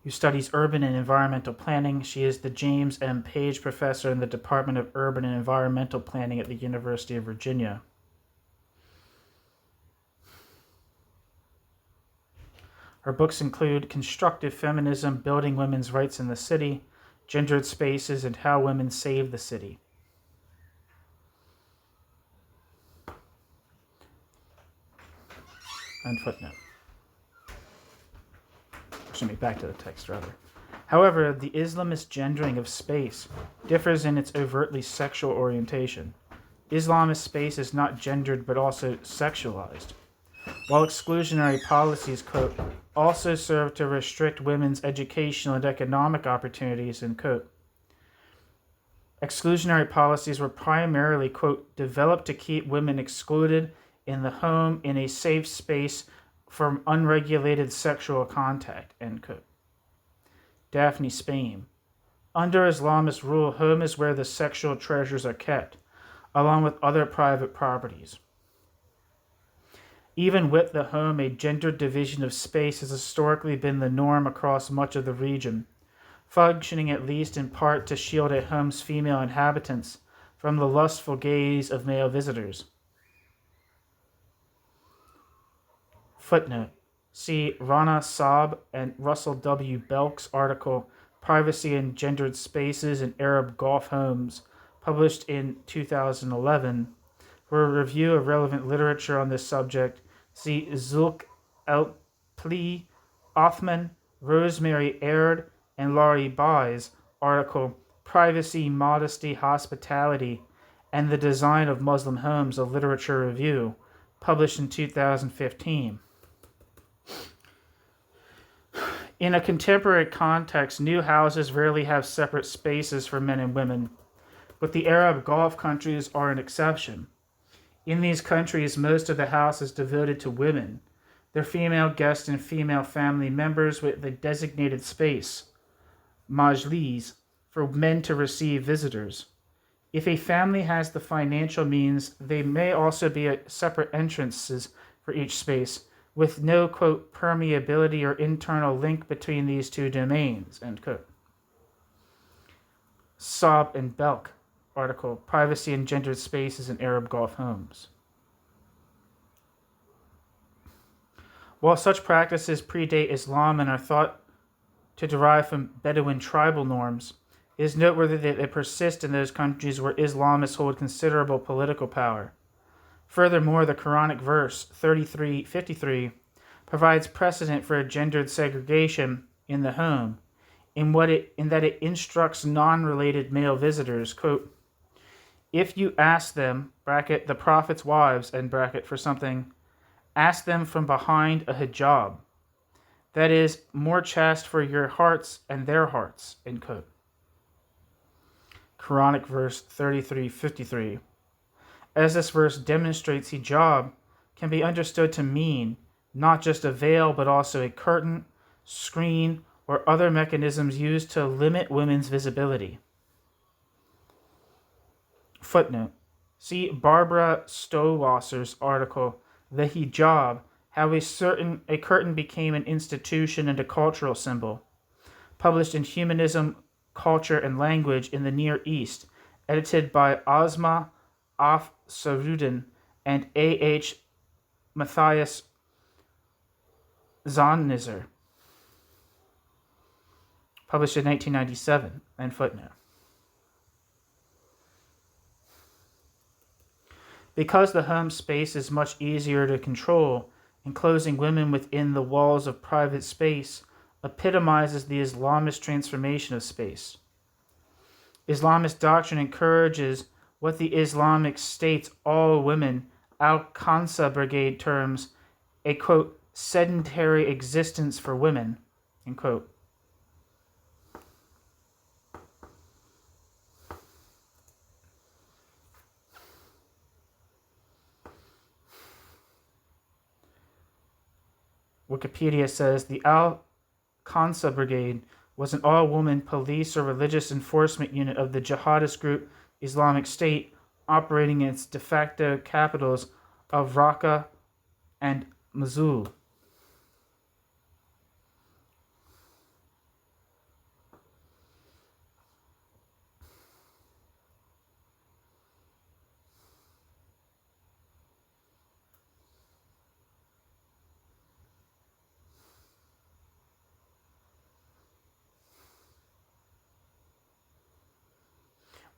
who studies urban and environmental planning. She is the James M. Page Professor in the Department of Urban and Environmental Planning at the University of Virginia. Her books include Constructive Feminism, Building Women's Rights in the City, Gendered Spaces, and How Women Save the City. And footnote. Back to the text, rather. However, the Islamist gendering of space differs in its overtly sexual orientation. Islamist space is not gendered but also sexualized. While exclusionary policies, quote, also serve to restrict women's educational and economic opportunities, end quote. Exclusionary policies were primarily, quote, developed to keep women excluded in the home in a safe space from unregulated sexual contact, end quote. Daphne Spain. Under Islamist rule, home is where the sexual treasures are kept, along with other private properties. Even with the home, a gendered division of space has historically been the norm across much of the region, functioning at least in part to shield a home's female inhabitants from the lustful gaze of male visitors. Footnote. See Rana Saab and Russell W. Belk's article, Privacy in Gendered Spaces in Arab Gulf Homes, published in 2011. For a review of relevant literature on this subject, see Zulk Elpli, Othman, Rosemary Aird, and Laurie Bai's article, Privacy, Modesty, Hospitality, and the Design of Muslim Homes, a Literature Review, published in 2015. In a contemporary context, new houses rarely have separate spaces for men and women, but the Arab Gulf countries are an exception. In these countries, most of the house is devoted to women, their female guests and female family members, with a designated space, majlis, for men to receive visitors. If a family has the financial means, they may also be separate entrances for each space, with no, quote, permeability or internal link between these two domains, end quote. Saab and Belk article, Privacy in Gendered Spaces in Arab Gulf Homes. While such practices predate Islam and are thought to derive from Bedouin tribal norms, it is noteworthy that they persist in those countries where Islamists hold considerable political power. Furthermore, the Quranic verse 33:53 provides precedent for a gendered segregation in the home, in that it instructs non-related male visitors, quote, if you ask them, bracket, the Prophet's wives, end bracket, for something, ask them from behind a hijab, that is, more chaste for your hearts and their hearts, end quote. Quranic verse 33:53. As this verse demonstrates, hijab can be understood to mean not just a veil, but also a curtain, screen, or other mechanisms used to limit women's visibility. Footnote. See Barbara Stowasser's article, The Hijab, How a Curtain Became an Institution and a Cultural Symbol, published in Humanism, Culture, and Language in the Near East, edited by Ozma Af-Sarudin and A.H. Matthias Zonnitzer, published in 1997, and footnote. Because the home space is much easier to control, enclosing women within the walls of private space epitomizes the Islamist transformation of space. Islamist doctrine encourages what the Islamic State's all-women Al-Qansa Brigade terms a, quote, sedentary existence for women, end quote. Wikipedia says the Al-Qansa Brigade was an all-woman police or religious enforcement unit of the jihadist group Islamic State, operating in its de facto capitals of Raqqa and Mosul.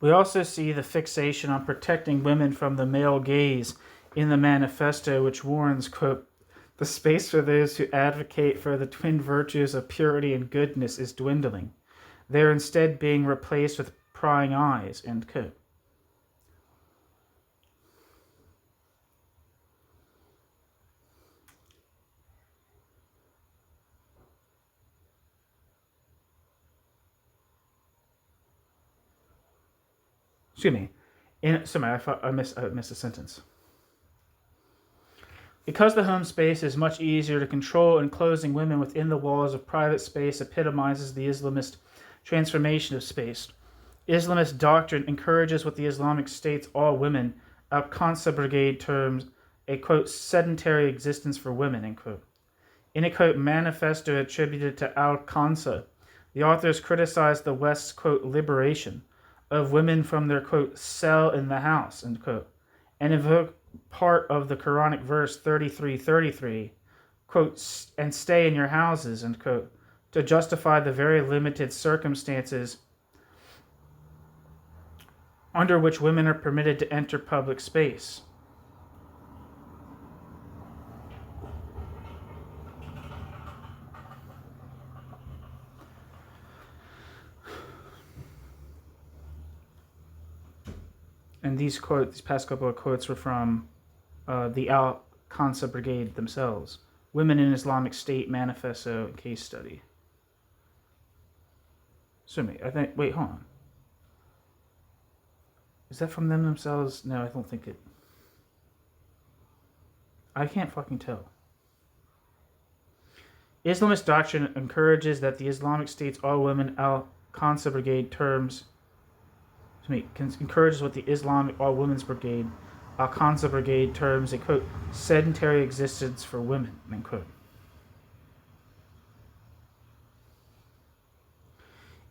We also see the fixation on protecting women from the male gaze in the manifesto, which warns, quote, the space for those who advocate for the twin virtues of purity and goodness is dwindling. They are instead being replaced with prying eyes, end quote. Excuse me. I missed a sentence. Because the home space is much easier to control, enclosing women within the walls of private space epitomizes the Islamist transformation of space. Islamist doctrine encourages what the Islamic State's all-women Al-Qansa Brigade terms a, quote, sedentary existence for women, end quote. In a, quote, manifesto attributed to Al-Qansa, the authors criticized the West's, quote, liberation of women from their, quote, cell in the house, end quote, and invoke part of the Quranic verse 33:33, quote, and stay in your houses, end quote, to justify the very limited circumstances under which women are permitted to enter public space. And these past couple of quotes were from the Al-Qansa Brigade themselves. Women in Islamic State Manifesto Case Study. Wait, hold on. Is that from them themselves? No, I don't think it. I can't fucking tell. Islamist doctrine encourages that the Islamic State's all-women Al-Qansa Brigade encourages what the Islamic All-Women's Brigade, Al-Qansa Brigade, terms a, quote, sedentary existence for women, end quote.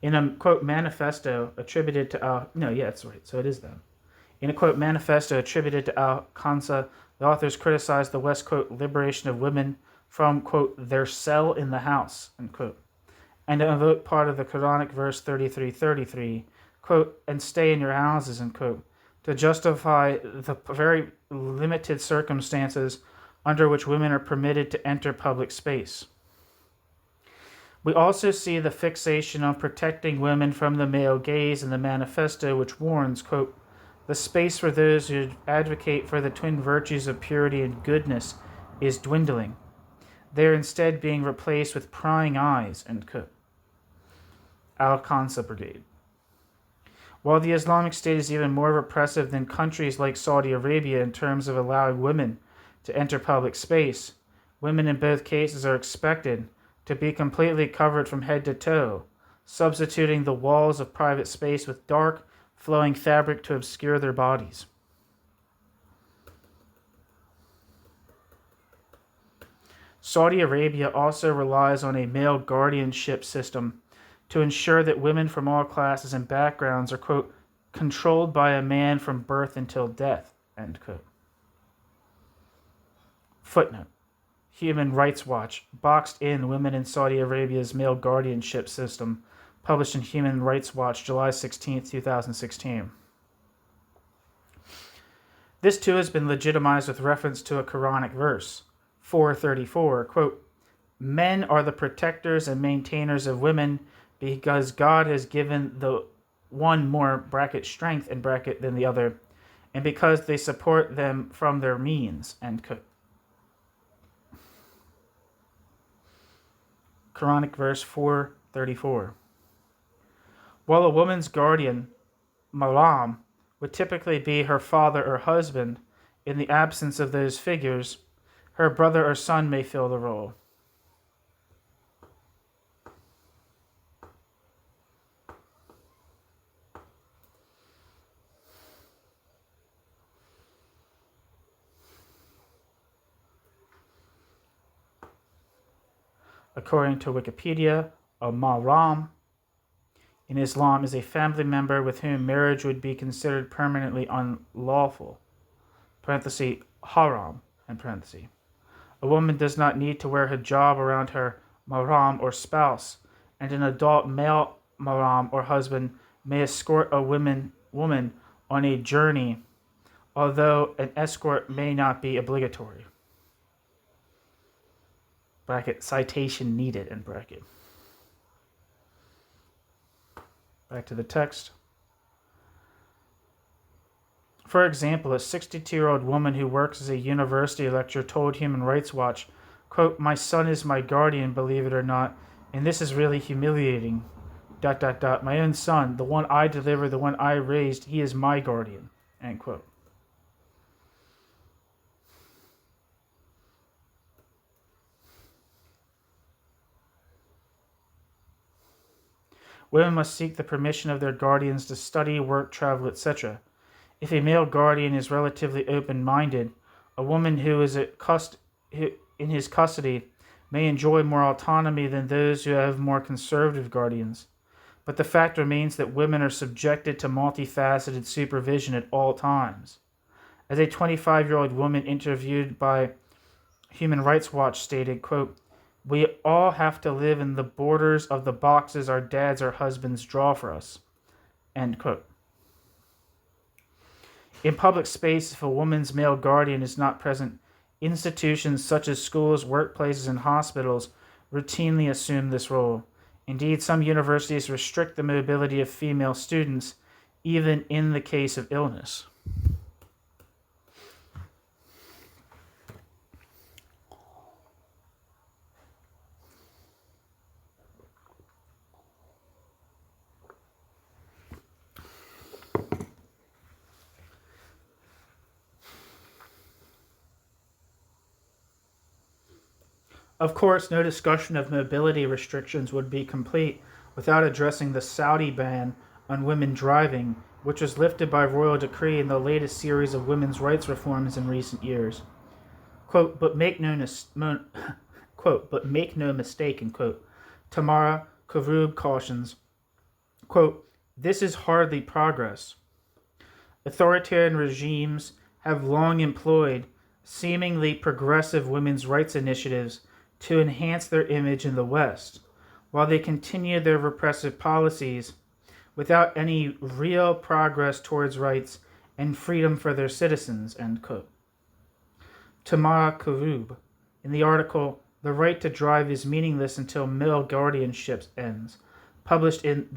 In a, quote, manifesto attributed to that's right, so it is them. In a, quote, manifesto attributed to Al-Qansa, the authors criticized the West's, quote, liberation of women from, quote, their cell in the house, end quote, and to invoke part of the Quranic verse 33:33, quote, and stay in your houses, end quote, to justify the very limited circumstances under which women are permitted to enter public space. We also see the fixation on protecting women from the male gaze in the manifesto, which warns, quote, the space for those who advocate for the twin virtues of purity and goodness is dwindling. They are instead being replaced with prying eyes, end quote. Al-Qansa Brigade. While the Islamic State is even more repressive than countries like Saudi Arabia in terms of allowing women to enter public space, women in both cases are expected to be completely covered from head to toe, substituting the walls of private space with dark, flowing fabric to obscure their bodies. Saudi Arabia also relies on a male guardianship system to ensure that women from all classes and backgrounds are, quote, controlled by a man from birth until death, end quote. Footnote. Human Rights Watch boxed in women in Saudi Arabia's male guardianship system, published in Human Rights Watch July 16, 2016. This too has been legitimized with reference to a Quranic verse, 4:34, quote, Men are the protectors and maintainers of women because God has given the one more bracket strength and bracket than the other, and because they support them from their means. End quote. Quranic verse 434. While a woman's guardian, maram, would typically be her father or husband, in the absence of those figures, her brother or son may fill the role. According to Wikipedia, a maram in Islam is a family member with whom marriage would be considered permanently unlawful. Parenthesis, haram, in parenthesis. A woman does not need to wear hijab around her maram or spouse, and an adult male maram or husband may escort a woman on a journey, although an escort may not be obligatory. Bracket, citation needed, in bracket. Back to the text. For example, a 62-year-old woman who works as a university lecturer told Human Rights Watch, quote, "My son is my guardian, believe it or not, and this is really humiliating. ... My own son, the one I delivered, the one I raised, he is my guardian." End quote. Women must seek the permission of their guardians to study, work, travel, etc. If a male guardian is relatively open-minded, a woman who is in his custody may enjoy more autonomy than those who have more conservative guardians. But the fact remains that women are subjected to multifaceted supervision at all times. As a 25-year-old woman interviewed by Human Rights Watch stated, quote, "We all have to live in the borders of the boxes our dads or husbands draw for us." End quote. In public space, if a woman's male guardian is not present, institutions such as schools, workplaces, and hospitals routinely assume this role. Indeed, some universities restrict the mobility of female students, even in the case of illness. Of course, no discussion of mobility restrictions would be complete without addressing the Saudi ban on women driving, which was lifted by royal decree in the latest series of women's rights reforms in recent years. Quote, but make no mistake, end quote. Tamara Karoub cautions, quote, "This is hardly progress. Authoritarian regimes have long employed seemingly progressive women's rights initiatives to enhance their image in the West, while they continue their repressive policies without any real progress towards rights and freedom for their citizens." End quote. Tamara Karoub, in the article "The Right to Drive is Meaningless Until Male Guardianship Ends," published in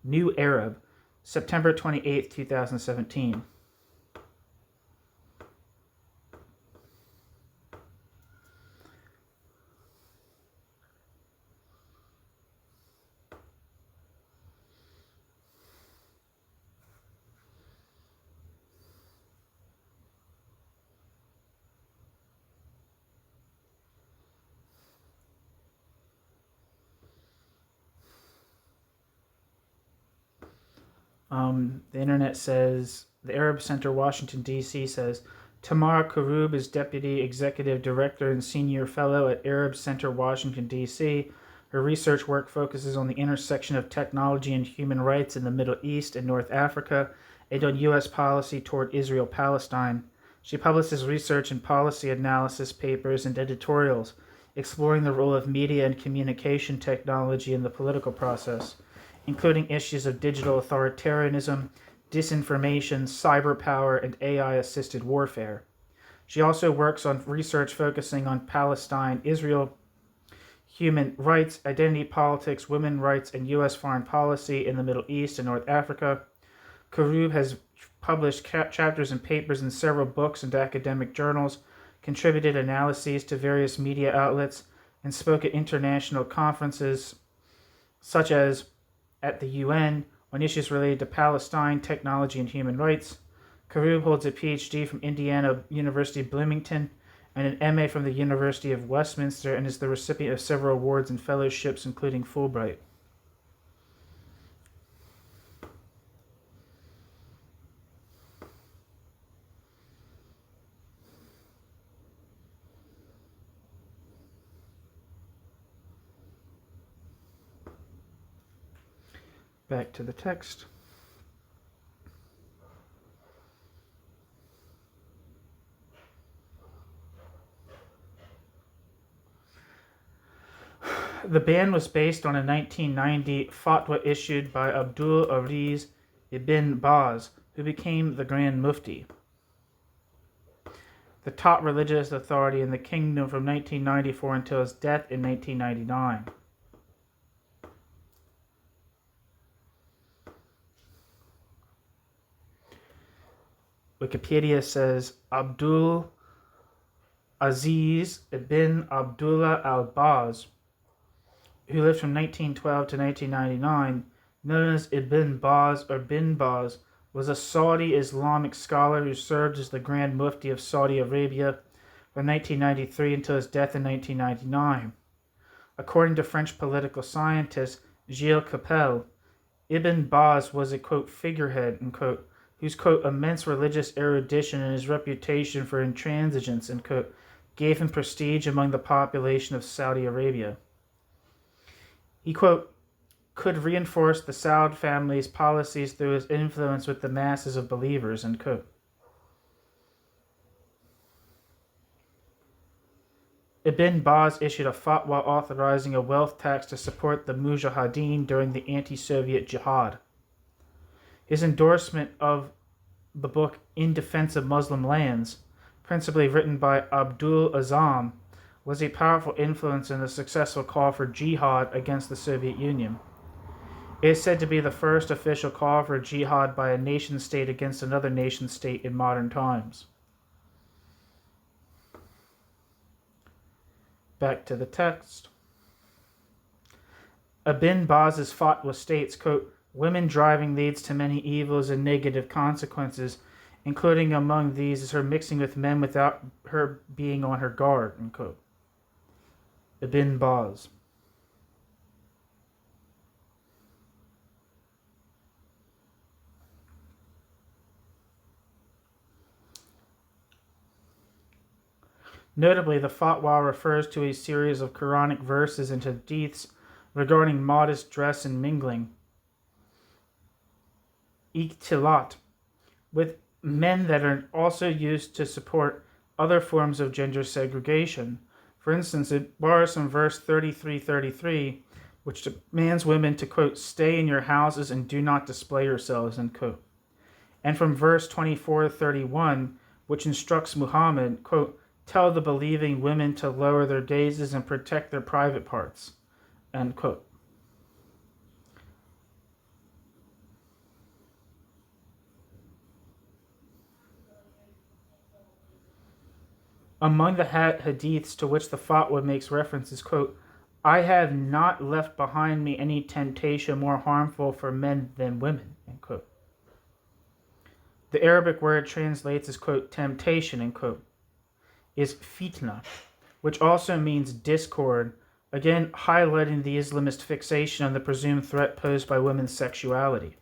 New Arab, September 28, 2017. The internet says, the Arab Center, Washington, D.C. says, Tamara Karoub is Deputy Executive Director and Senior Fellow at Arab Center, Washington, D.C. Her research work focuses on the intersection of technology and human rights in the Middle East and North Africa, and on U.S. policy toward Israel-Palestine. She publishes research and policy analysis papers and editorials, exploring the role of media and communication technology in the political process, including issues of digital authoritarianism, disinformation, cyber power, and AI-assisted warfare. She also works on research focusing on Palestine, Israel, human rights, identity politics, women's rights, and U.S. foreign policy in the Middle East and North Africa. Karub has published chapters and papers in several books and academic journals, contributed analyses to various media outlets, and spoke at international conferences such as at the UN on issues related to Palestine, technology, and human rights. Karub holds a PhD from Indiana University Bloomington and an MA from the University of Westminster, and is the recipient of several awards and fellowships, including Fulbright. Back to the text. The ban was based on a 1990 fatwa issued by Abdul Aziz ibn Baz, who became the Grand Mufti, the top religious authority in the kingdom from 1994 until his death in 1999. Wikipedia says Abdul Aziz ibn Abdullah al-Baz, who lived from 1912 to 1999, known as Ibn Baz or Bin Baz, was a Saudi Islamic scholar who served as the Grand Mufti of Saudi Arabia from 1993 until his death in 1999. According to French political scientist Gilles Capel, Ibn Baz was a, quote, figurehead, unquote, whose, quote, immense religious erudition and his reputation for intransigence, unquote, gave him prestige among the population of Saudi Arabia. He, quote, could reinforce the Saud family's policies through his influence with the masses of believers, unquote. Ibn Baz issued a fatwa authorizing a wealth tax to support the Mujahideen during the anti-Soviet jihad. His endorsement of the book In Defense of Muslim Lands, principally written by Abdul Azam, was a powerful influence in the successful call for jihad against the Soviet Union. It is said to be the first official call for jihad by a nation-state against another nation-state in modern times. Back to the text. Ibn Baz's fatwa states, quote, women driving leads to many evils and negative consequences, including among these is her mixing with men without her being on her guard, unquote. Ibn Baz. Notably, the fatwa refers to a series of Quranic verses and hadiths regarding modest dress and mingling, ikhtilat, with men that are also used to support other forms of gender segregation. For instance, it borrows from verse 33:33, which demands women to, quote, stay in your houses and do not display yourselves, end quote. And from verse 24:31, which instructs Muhammad, quote, tell the believing women to lower their gazes and protect their private parts, end quote. Among the hadiths to which the fatwa makes reference is, quote, I have not left behind me any temptation more harmful for men than women, end quote. The Arabic word translates as, quote, temptation, end quote, is fitna, which also means discord, again highlighting the Islamist fixation on the presumed threat posed by women's sexuality.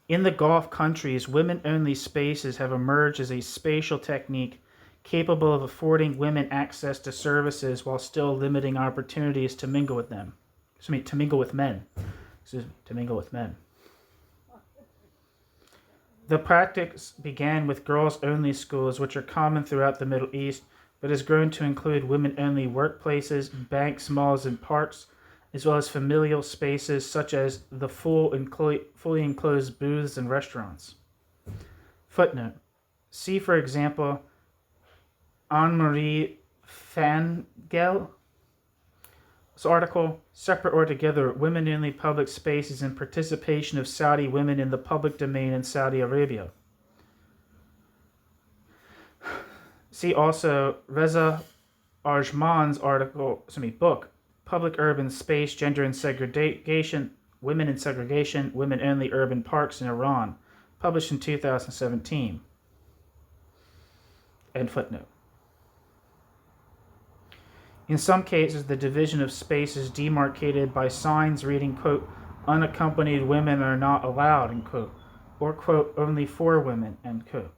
In the Gulf countries, women-only spaces have emerged as a spatial technique capable of affording women access to services while still limiting opportunities to mingle with them. To mingle with men. The practice began with girls-only schools, which are common throughout the Middle East, but has grown to include women-only workplaces, banks, malls, and parks, as well as familial spaces such as the fully enclosed booths and restaurants. Footnote. See, for example, Anne-Marie Fangel's article, Separate or Together, Women-Only Public Spaces and Participation of Saudi Women in the Public Domain in Saudi Arabia. See also Reza Arjman's book, Public Urban Space, Gender and Segregation, Women in Segregation, Women-Only Urban Parks in Iran, published in 2017. End footnote. In some cases, the division of space is demarcated by signs reading, quote, unaccompanied women are not allowed, end quote, or, quote, only for women, end quote.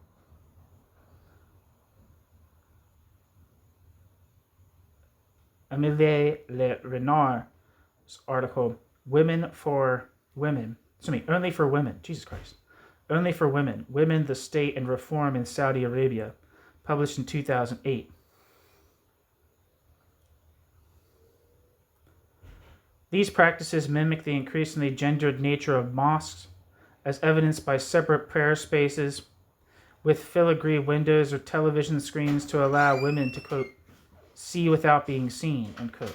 Amélie Le Renard's article, Only for Women, Jesus Christ. Only for Women, Women, the State, and Reform in Saudi Arabia, published in 2008. These practices mimic the increasingly gendered nature of mosques, as evidenced by separate prayer spaces with filigree windows or television screens to allow women to, quote, see without being seen, end quote.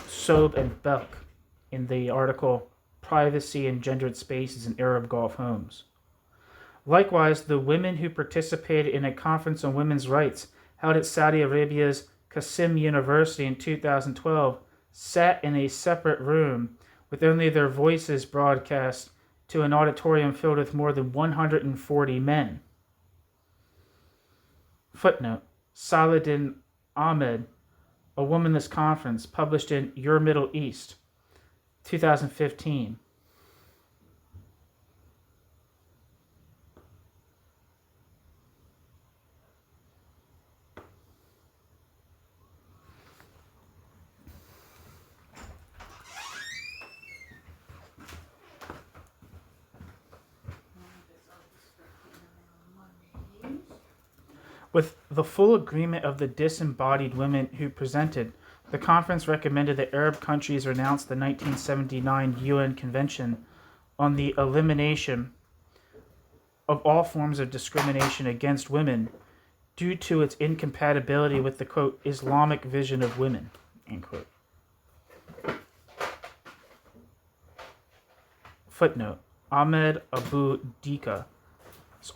Sobe and Belk in the article Privacy and Gendered Spaces in Arab Gulf Homes. Likewise, the women who participated in a conference on women's rights held at Saudi Arabia's Qasim University in 2012 sat in a separate room with only their voices broadcast to an auditorium filled with more than 140 men. Footnote, Saladdin Ahmed, a Womanless Conference, published in Your Middle East, 2015. With the full agreement of the disembodied women who presented, the conference recommended that Arab countries renounce the 1979 UN Convention on the Elimination of All Forms of Discrimination Against Women due to its incompatibility with the, quote, Islamic vision of women, end quote. Footnote, Ahmed Abu Dika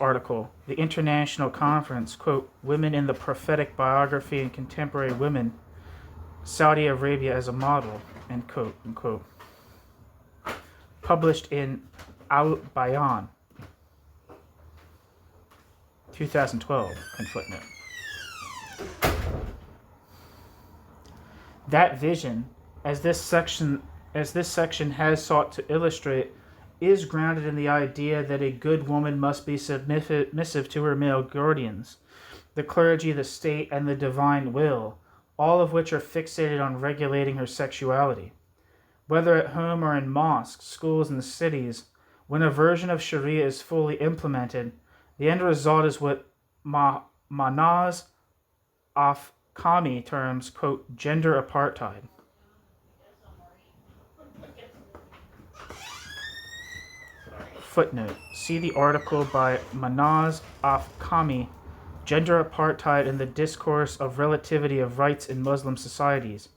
article, The International Conference, quote, Women in the Prophetic Biography and Contemporary Women, Saudi Arabia as a Model, end quote, unquote. Published in Al-Bayan, 2012, end footnote. That vision, as this section has sought to illustrate, is grounded in the idea that a good woman must be submissive to her male guardians, the clergy, the state, and the divine will, all of which are fixated on regulating her sexuality. Whether at home or in mosques, schools, and cities, when a version of Sharia is fully implemented, the end result is what Manaz Afkami terms, quote, gender apartheid. Footnote, see the article by Manaz Afkami, Gender Apartheid and the Discourse of Relativity of Rights in Muslim Societies,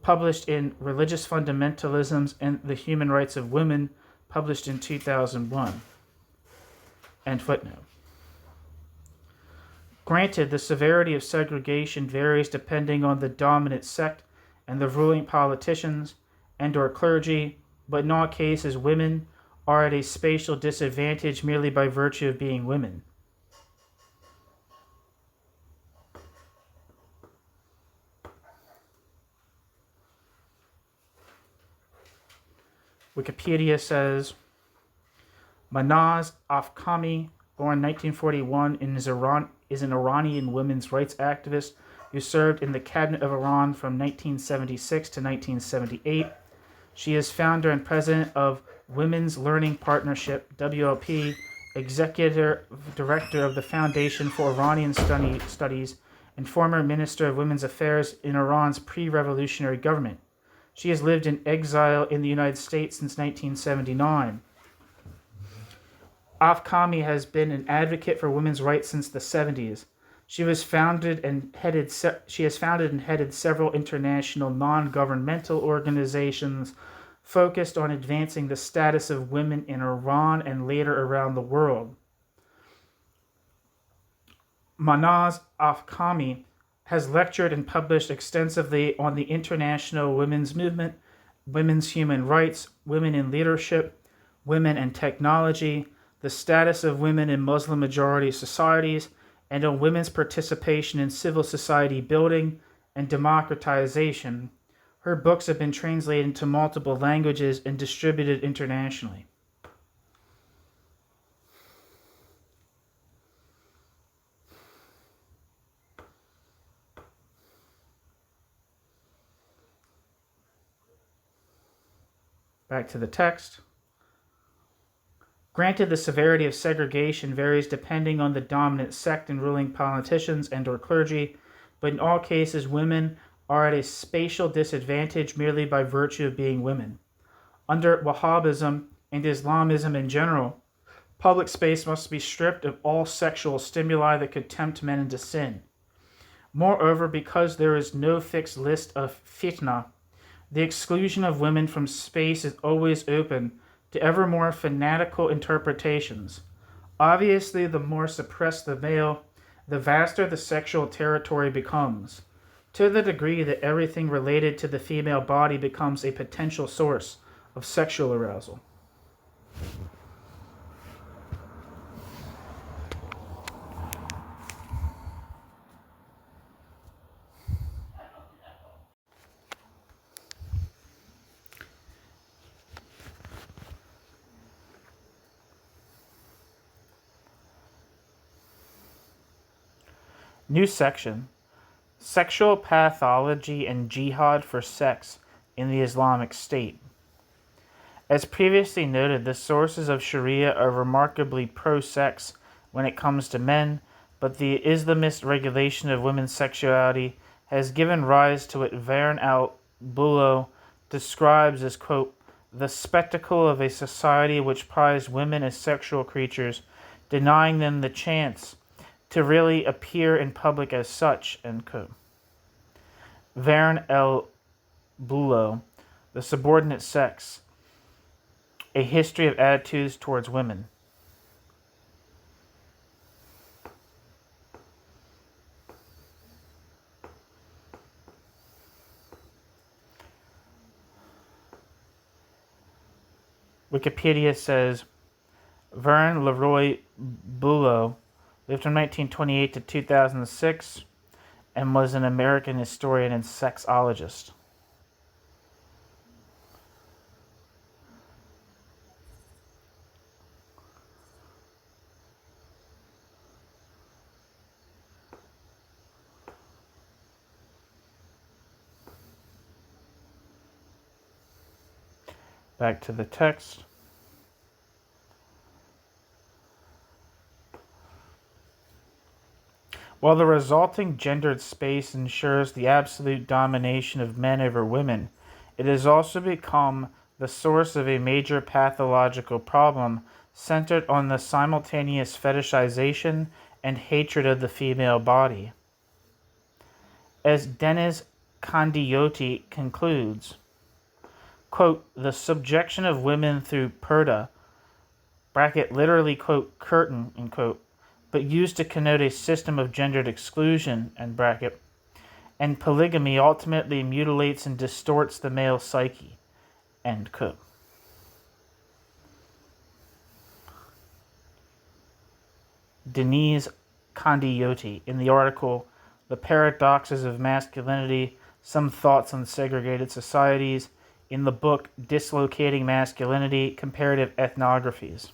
published in Religious Fundamentalisms and the Human Rights of Women, published in 2001. End footnote. Granted, the severity of segregation varies depending on the dominant sect and the ruling politicians and or clergy, but in all cases women are at a spatial disadvantage merely by virtue of being women. Wikipedia says, Manaz Afkami, born 1941, is an Iranian women's rights activist who served in the cabinet of Iran from 1976 to 1978. She is founder and president of Women's Learning Partnership, WLP, executive director of the Foundation for Iranian Studies, and former Minister of Women's Affairs in Iran's pre-revolutionary government. She has lived in exile in the United States since 1979. Afkhami has been an advocate for women's rights since the 70s. She has founded and headed several international non-governmental organizations focused on advancing the status of women in Iran and later around the world. Manaz Afkhami has lectured and published extensively on the international women's movement, women's human rights, women in leadership, women and technology, the status of women in Muslim-majority societies, and on women's participation in civil society building and democratization. Her books have been translated into multiple languages and distributed internationally. Back to the text. Granted, the severity of segregation varies depending on the dominant sect and ruling politicians and/or clergy, but in all cases, women are at a spatial disadvantage merely by virtue of being women. Under Wahhabism and Islamism in general, public space must be stripped of all sexual stimuli that could tempt men into sin. Moreover, because there is no fixed list of fitna, the exclusion of women from space is always open to ever more fanatical interpretations. Obviously, the more suppressed the male, the vaster the sexual territory becomes, to the degree that everything related to the female body becomes a potential source of sexual arousal. New section: Sexual Pathology and Jihad for Sex in the Islamic State. As previously noted, the sources of Sharia are remarkably pro-sex when it comes to men, but the Islamist regulation of women's sexuality has given rise to what Vern al-Bullo describes as, quote, the spectacle of a society which prized women as sexual creatures, denying them the chance to really appear in public as such, end quote. Vern al-Bullo, The Subordinate Sex, A History of Attitudes Towards Women. Wikipedia says, Vern Leroy Bullo lived from 1928 to 2006 and was an American historian and sexologist. Back to the text. While the resulting gendered space ensures the absolute domination of men over women, it has also become the source of a major pathological problem centered on the simultaneous fetishization and hatred of the female body. As Deniz Kandiyoti concludes, quote, the subjection of women through purdah, bracket literally, quote, curtain, end quote, but used to connote a system of gendered exclusion, end bracket, and polygamy ultimately mutilates and distorts the male psyche, end quote. Deniz Kandiyoti, in the article The Paradoxes of Masculinity, Some Thoughts on Segregated Societies, in the book Dislocating Masculinity, Comparative Ethnographies.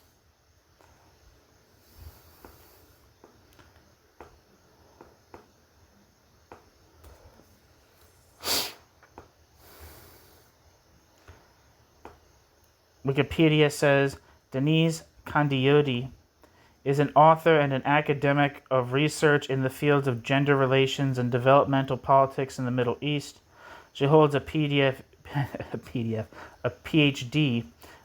Wikipedia says Deniz Kandiyoti is an author and an academic of research in the fields of gender relations and developmental politics in the Middle East. She holds a PhD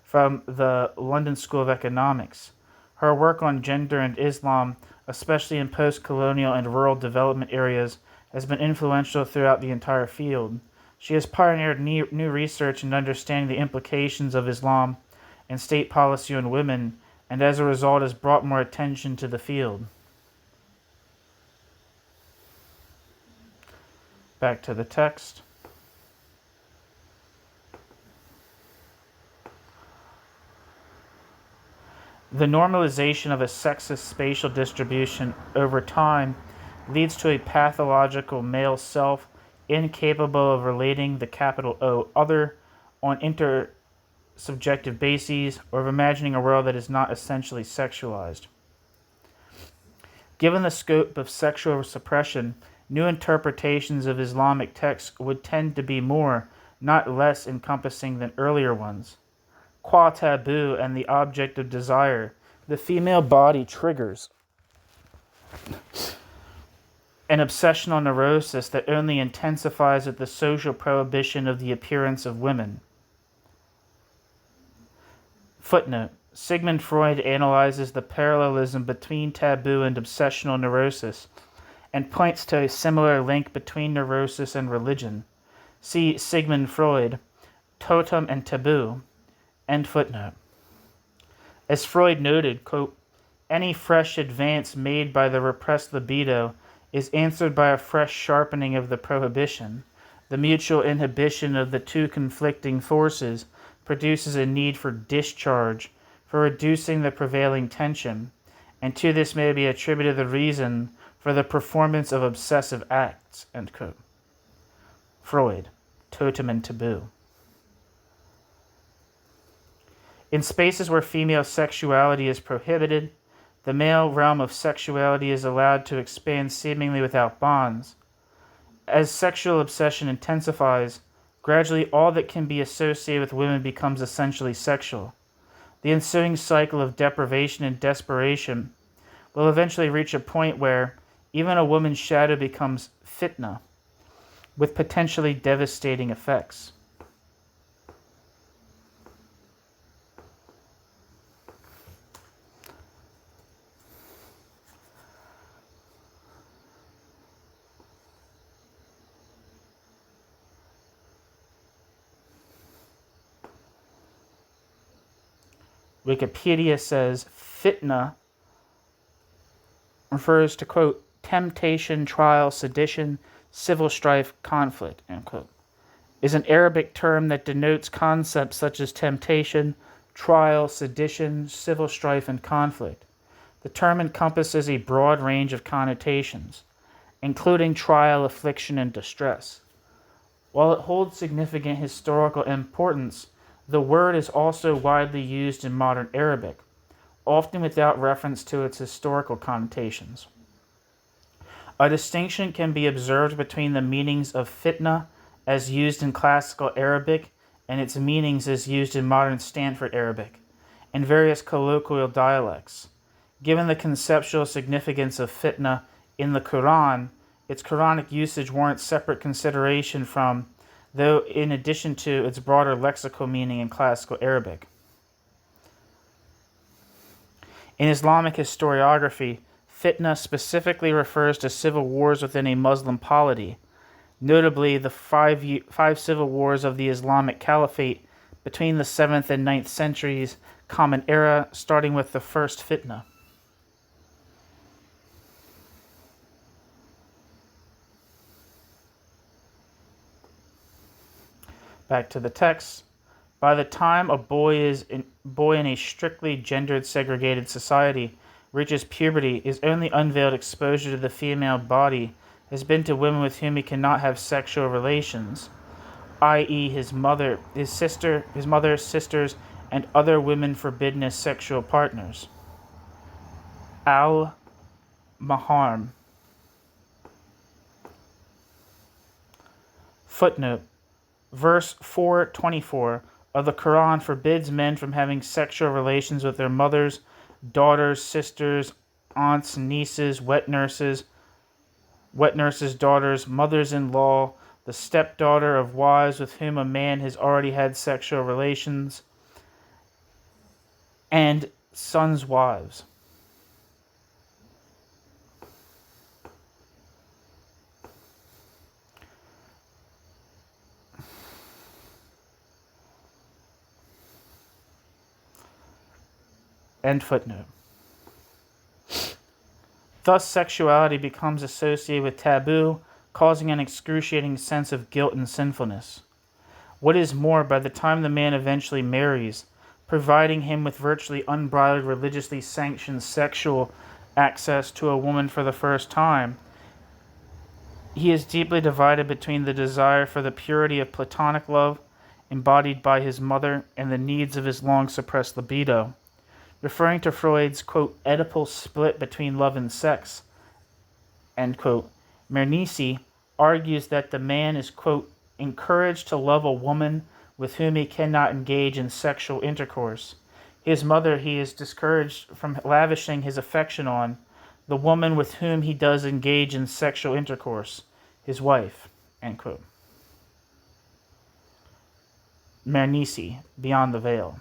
from the London School of Economics. Her work on gender and Islam, especially in post-colonial and rural development areas, has been influential throughout the entire field. She has pioneered new research in understanding the implications of Islam and state policy on women, and as a result has brought more attention to the field. Back to the text. The normalization of a sexist spatial distribution over time leads to a pathological male self incapable of relating the capital O other on intersubjective bases, or of imagining a world that is not essentially sexualized. Given the scope of sexual suppression, new interpretations of Islamic texts would tend to be more, not less, encompassing than earlier ones. Qua taboo and the object of desire, the female body triggers an obsessional neurosis that only intensifies with the social prohibition of the appearance of women. Footnote: Sigmund Freud analyzes the parallelism between taboo and obsessional neurosis and points to a similar link between neurosis and religion. See Sigmund Freud, Totem and Taboo. End footnote. As Freud noted, quote, any fresh advance made by the repressed libido is answered by a fresh sharpening of the prohibition. The mutual inhibition of the two conflicting forces produces a need for discharge, for reducing the prevailing tension, and to this may be attributed the reason for the performance of obsessive acts. End quote. Freud, Totem and Taboo. In spaces where female sexuality is prohibited, the male realm of sexuality is allowed to expand seemingly without bonds. As sexual obsession intensifies, gradually all that can be associated with women becomes essentially sexual. The ensuing cycle of deprivation and desperation will eventually reach a point where even a woman's shadow becomes fitna, with potentially devastating effects. Wikipedia says fitna refers to, quote, temptation, trial, sedition, civil strife, conflict, end quote, is an Arabic term that denotes concepts such as temptation, trial, sedition, civil strife, and conflict. The term encompasses a broad range of connotations, including trial, affliction, and distress. While it holds significant historical importance, the word is also widely used in modern Arabic, often without reference to its historical connotations. A distinction can be observed between the meanings of fitna as used in classical Arabic and its meanings as used in modern Standard Arabic and various colloquial dialects. Given the conceptual significance of fitna in the Quran, its Quranic usage warrants separate consideration from, though in addition to, its broader lexical meaning in classical Arabic. In Islamic historiography, fitna specifically refers to civil wars within a Muslim polity, notably the five civil wars of the Islamic Caliphate between the 7th and 9th centuries Common Era, starting with the first fitna. Back to the text. By the time a boy in a strictly gendered segregated society reaches puberty, his only unveiled exposure to the female body has been to women with whom he cannot have sexual relations, i.e. his mother, sisters, and other women forbidden as sexual partners. Al-Maharm. Footnote. Verse 424 of the Quran forbids men from having sexual relations with their mothers, daughters, sisters, aunts, nieces, wet nurses' daughters, mothers-in-law, the stepdaughter of wives with whom a man has already had sexual relations, and sons' wives. End footnote. Thus, sexuality becomes associated with taboo, causing an excruciating sense of guilt and sinfulness. What is more, by the time the man eventually marries, providing him with virtually unbridled, religiously sanctioned sexual access to a woman for the first time, he is deeply divided between the desire for the purity of platonic love, embodied by his mother, and the needs of his long-suppressed libido. Referring to Freud's, quote, Oedipal split between love and sex, end quote, Mernisi argues that the man is, quote, encouraged to love a woman with whom he cannot engage in sexual intercourse. His mother he is discouraged from lavishing his affection on. The woman with whom he does engage in sexual intercourse, his wife, end quote. Mernisi, Beyond the Veil.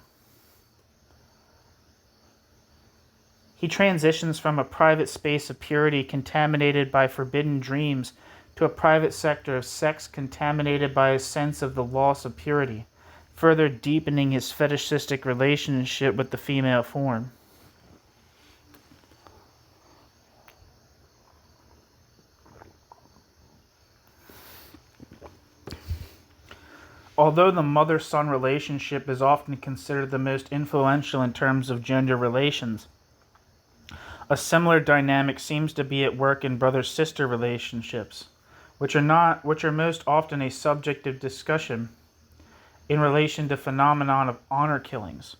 He transitions from a private space of purity contaminated by forbidden dreams to a private sector of sex contaminated by a sense of the loss of purity, further deepening his fetishistic relationship with the female form. Although the mother-son relationship is often considered the most influential in terms of gender relations, a similar dynamic seems to be at work in brother-sister relationships, which are most often a subject of discussion in relation to phenomenon of honor killings.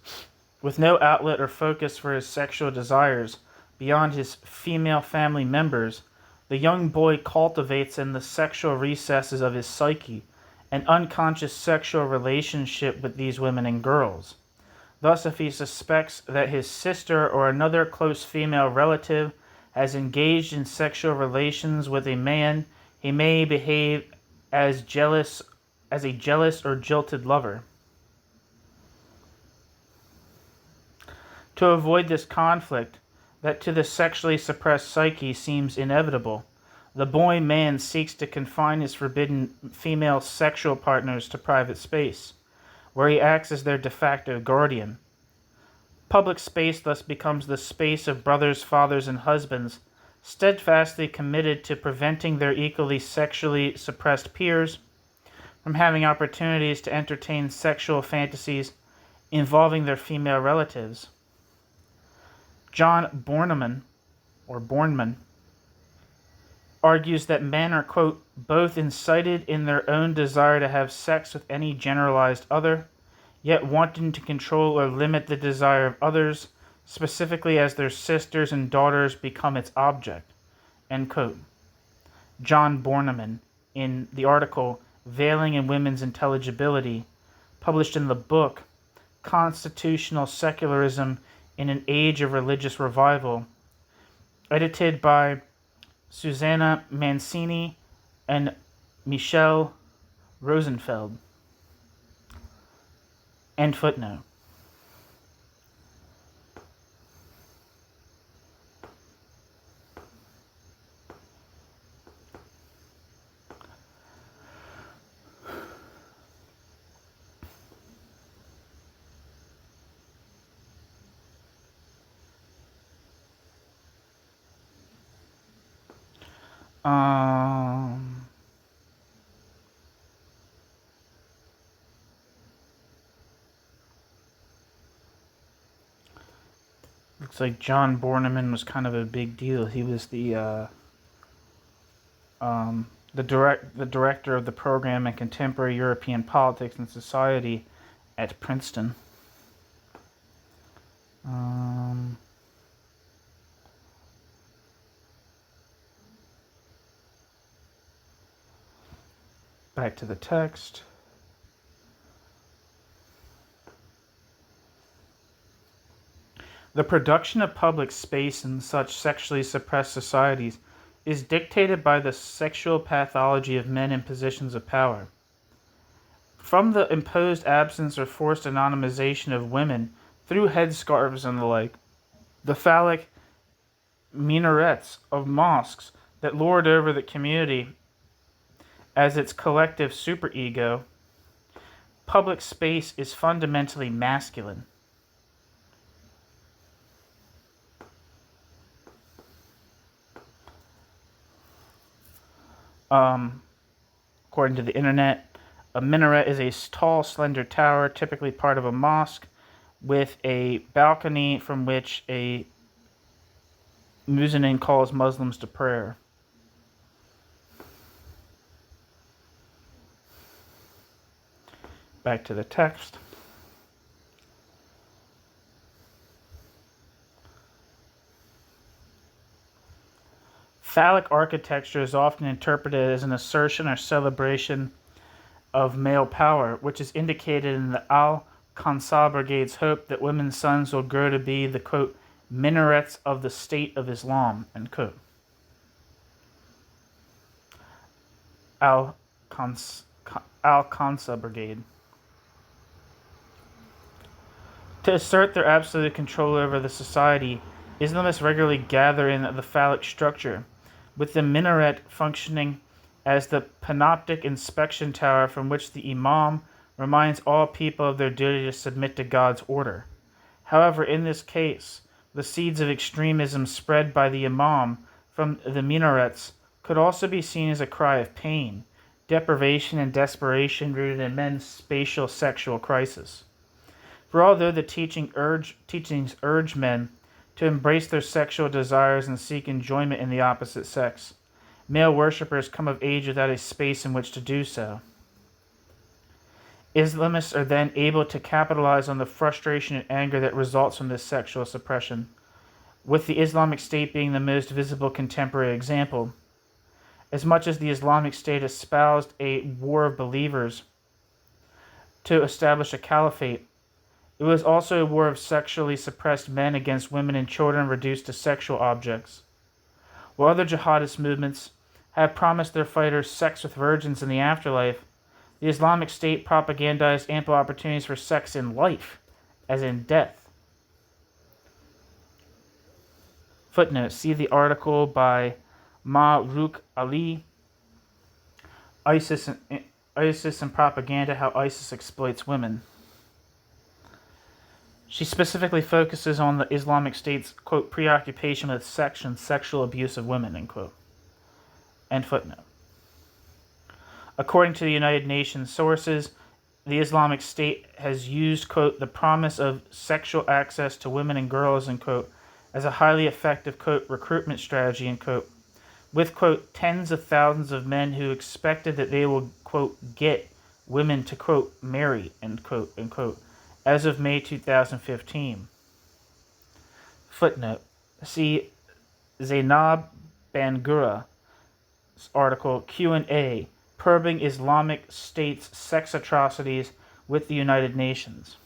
With no outlet or focus for his sexual desires beyond his female family members, the young boy cultivates in the sexual recesses of his psyche an unconscious sexual relationship with these women and girls. Thus, if he suspects that his sister or another close female relative has engaged in sexual relations with a man, he may behave as a jealous or jilted lover. To avoid this conflict, that to the sexually suppressed psyche seems inevitable, the boy man seeks to confine his forbidden female sexual partners to private space, where he acts as their de facto guardian. Public space thus becomes the space of brothers, fathers, and husbands, steadfastly committed to preventing their equally sexually suppressed peers from having opportunities to entertain sexual fantasies involving their female relatives. John Bornemann argues that men are, quote, both incited in their own desire to have sex with any generalized other, yet wanting to control or limit the desire of others, specifically as their sisters and daughters become its object, end quote. John Bornemann, in the article Veiling in Women's Intelligibility, published in the book Constitutional Secularism in an Age of Religious Revival, edited by Susanna Mancini and Michelle Rosenfeld. End footnote. Looks like John Bornemann was kind of a big deal. He was the director of the program in Contemporary European Politics and Society at Princeton. Back to the text. The production of public space in such sexually suppressed societies is dictated by the sexual pathology of men in positions of power. From the imposed absence or forced anonymization of women through headscarves and the like, the phallic minarets of mosques that lord over the community as its collective superego, public space is fundamentally masculine. According to the internet, a minaret is a tall, slender tower, typically part of a mosque, with a balcony from which a muezzin calls Muslims to prayer. Back to the text. Phallic architecture is often interpreted as an assertion or celebration of male power, which is indicated in the Al-Qansah Brigade's hope that women's sons will grow to be the, quote, minarets of the State of Islam, end quote. Al-Qansah Brigade. To assert their absolute control over the society, Islamists regularly gather in the phallic structure, with the minaret functioning as the panoptic inspection tower from which the imam reminds all people of their duty to submit to God's order. However, in this case, the seeds of extremism spread by the imam from the minarets could also be seen as a cry of pain, deprivation, and desperation rooted in men's spatial sexual crisis. For although the teachings urge men to embrace their sexual desires and seek enjoyment in the opposite sex, male worshippers come of age without a space in which to do so. Islamists are then able to capitalize on the frustration and anger that results from this sexual suppression, with the Islamic State being the most visible contemporary example. As much as the Islamic State espoused a war of believers to establish a caliphate, it was also a war of sexually suppressed men against women and children reduced to sexual objects. While other jihadist movements have promised their fighters sex with virgins in the afterlife, the Islamic State propagandized ample opportunities for sex in life, as in death. Footnote, see the article by Ma-Ruk Ali, ISIS and Propaganda, How ISIS Exploits Women. She specifically focuses on the Islamic State's, quote, preoccupation with sex and sexual abuse of women, end quote. End footnote. According to the United Nations sources, the Islamic State has used, quote, the promise of sexual access to women and girls, end quote, as a highly effective, quote, recruitment strategy, end quote, with, quote, tens of thousands of men who expected that they will, quote, get women to, quote, marry, end quote, as of May 2015. Footnote, see Zainab Bangura's article, Q&A, Probing Islamic State's Sex Atrocities with the United Nations.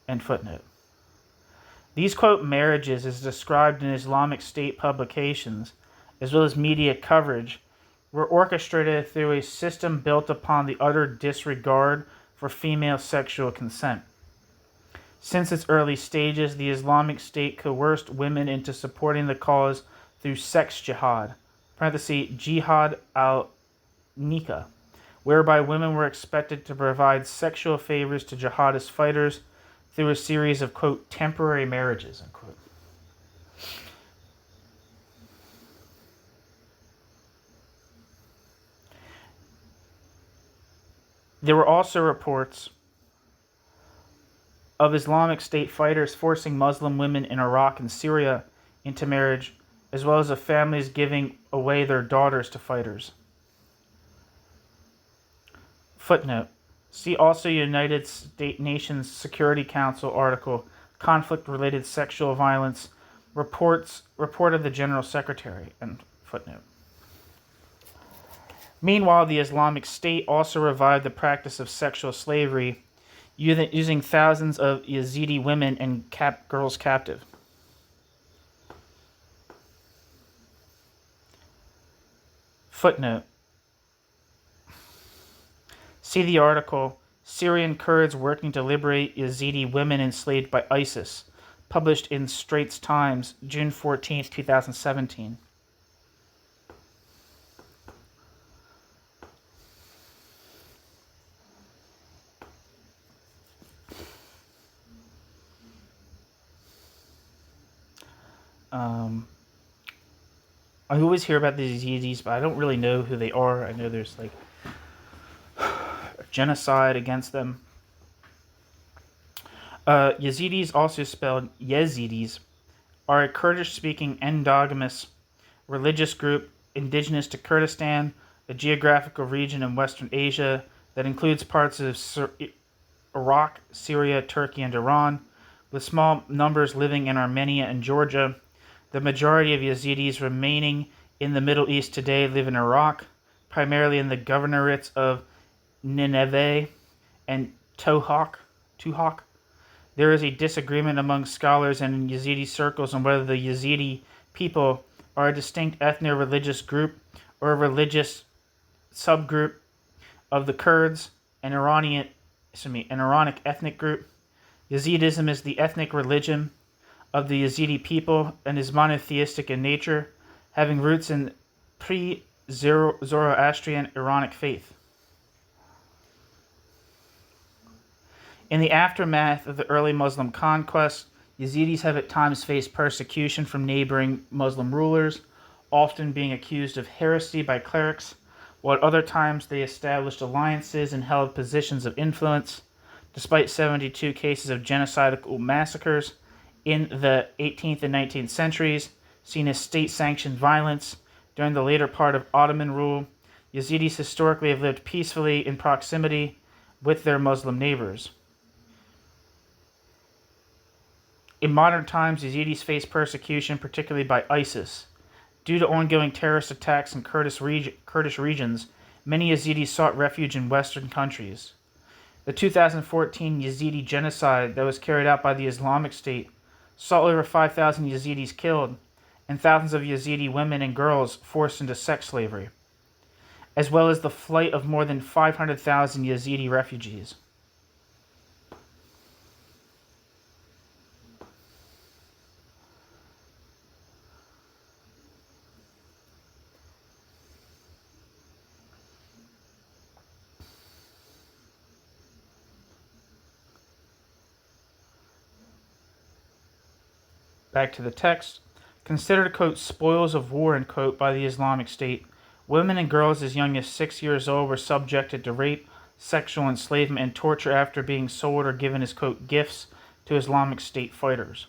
End footnote. These, quote, marriages, as described in Islamic State publications, as well as media coverage, were orchestrated through a system built upon the utter disregard for female sexual consent. Since its early stages, the Islamic State coerced women into supporting the cause through sex jihad, jihad al-nikah, whereby women were expected to provide sexual favors to jihadist fighters through a series of, quote, temporary marriages, unquote. There were also reports of Islamic State fighters forcing Muslim women in Iraq and Syria into marriage, as well as of families giving away their daughters to fighters. Footnote, see also United Nations Security Council article, Conflict-Related Sexual Violence, report of the General Secretary, and footnote. Meanwhile, the Islamic State also revived the practice of sexual slavery, using thousands of Yazidi women and girls captive. Footnote. See the article, Syrian Kurds Working to Liberate Yazidi Women Enslaved by ISIS, published in Straits Times, June 14, 2017. I always hear about the Yazidis, but I don't really know who they are. I know there's like genocide against them. Yazidis, also spelled Yazidis, are a Kurdish-speaking endogamous religious group indigenous to Kurdistan, a geographical region in Western Asia that includes parts of Iraq, Syria, Turkey, and Iran, with small numbers living in Armenia and Georgia. The majority of Yazidis remaining in the Middle East today live in Iraq, primarily in the governorates of Nineveh and Tohok. There is a disagreement among scholars and in Yazidi circles on whether the Yazidi people are a distinct ethno-religious group or a religious subgroup of the Kurds, an Iranic ethnic group. Yazidism is the ethnic religion of the Yazidi people and is monotheistic in nature, having roots in pre-Zoroastrian Iranic faith. In the aftermath of the early Muslim conquest, Yazidis have at times faced persecution from neighboring Muslim rulers, often being accused of heresy by clerics, while at other times they established alliances and held positions of influence. Despite 72 cases of genocidal massacres in the 18th and 19th centuries, seen as state-sanctioned violence during the later part of Ottoman rule, Yazidis historically have lived peacefully in proximity with their Muslim neighbors. In modern times, Yazidis face persecution, particularly by ISIS. Due to ongoing terrorist attacks in Kurdish regions, many Yazidis sought refuge in Western countries. The 2014 Yazidi genocide that was carried out by the Islamic State saw over 5,000 Yazidis killed and thousands of Yazidi women and girls forced into sex slavery, as well as the flight of more than 500,000 Yazidi refugees. Back to the text. Considered, quote, spoils of war, end quote, by the Islamic State, women and girls as young as 6 years old were subjected to rape, sexual enslavement, and torture after being sold or given as, quote, gifts to Islamic State fighters.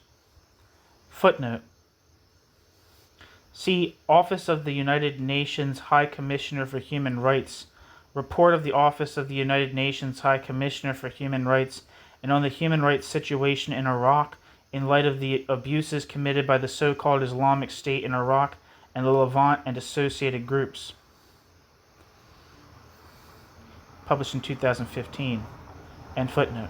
Footnote. See Office of the United Nations High Commissioner for Human Rights, Report of the Office of the United Nations High Commissioner for Human Rights and on the human rights situation in Iraq in light of the abuses committed by the so-called Islamic State in Iraq and the Levant and associated groups. Published in 2015. End footnote.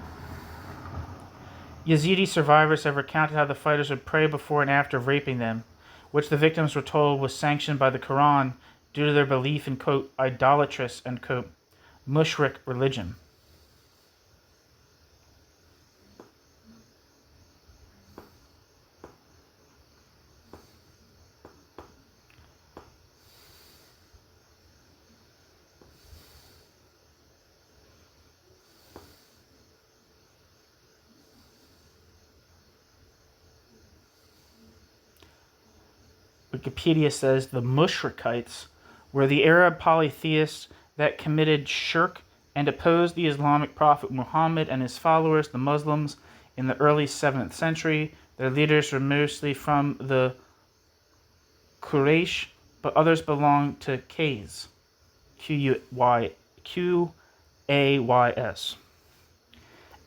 Yazidi survivors have recounted how the fighters would pray before and after raping them, which the victims were told was sanctioned by the Quran due to their belief in, quote, idolatrous, end quote, mushrik religion. Wikipedia says the Mushrikites were the Arab polytheists that committed shirk and opposed the Islamic prophet Muhammad and his followers, the Muslims, in the early 7th century. Their leaders were mostly from the Quraysh, but others belonged to Qays, Q-A-Y-S.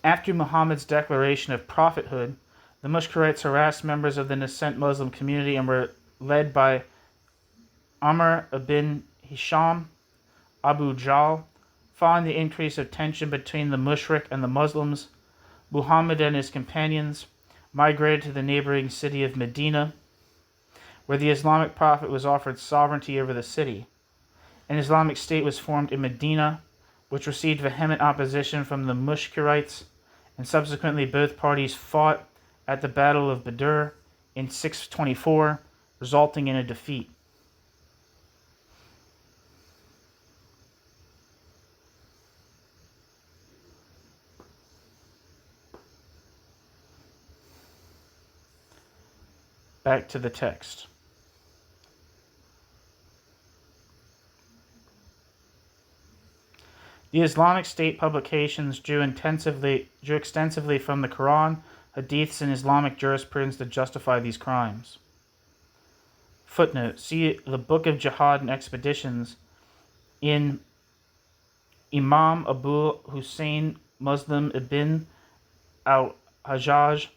After Muhammad's declaration of prophethood, the Mushrikites harassed members of the nascent Muslim community and were led by Amr ibn Hisham, Abu Jahl. Following the increase of tension between the Mushrik and the Muslims, Muhammad and his companions migrated to the neighboring city of Medina, where the Islamic prophet was offered sovereignty over the city. An Islamic State was formed in Medina, which received vehement opposition from the Mushrikites, and subsequently both parties fought at the Battle of Badr in 624, resulting in a defeat. Back to the text. The Islamic State publications drew extensively from the Quran, hadiths, and Islamic jurisprudence to justify these crimes. Footnote: see the Book of Jihad and Expeditions in Imam Abu Hussein Muslim ibn al-Hajjaj,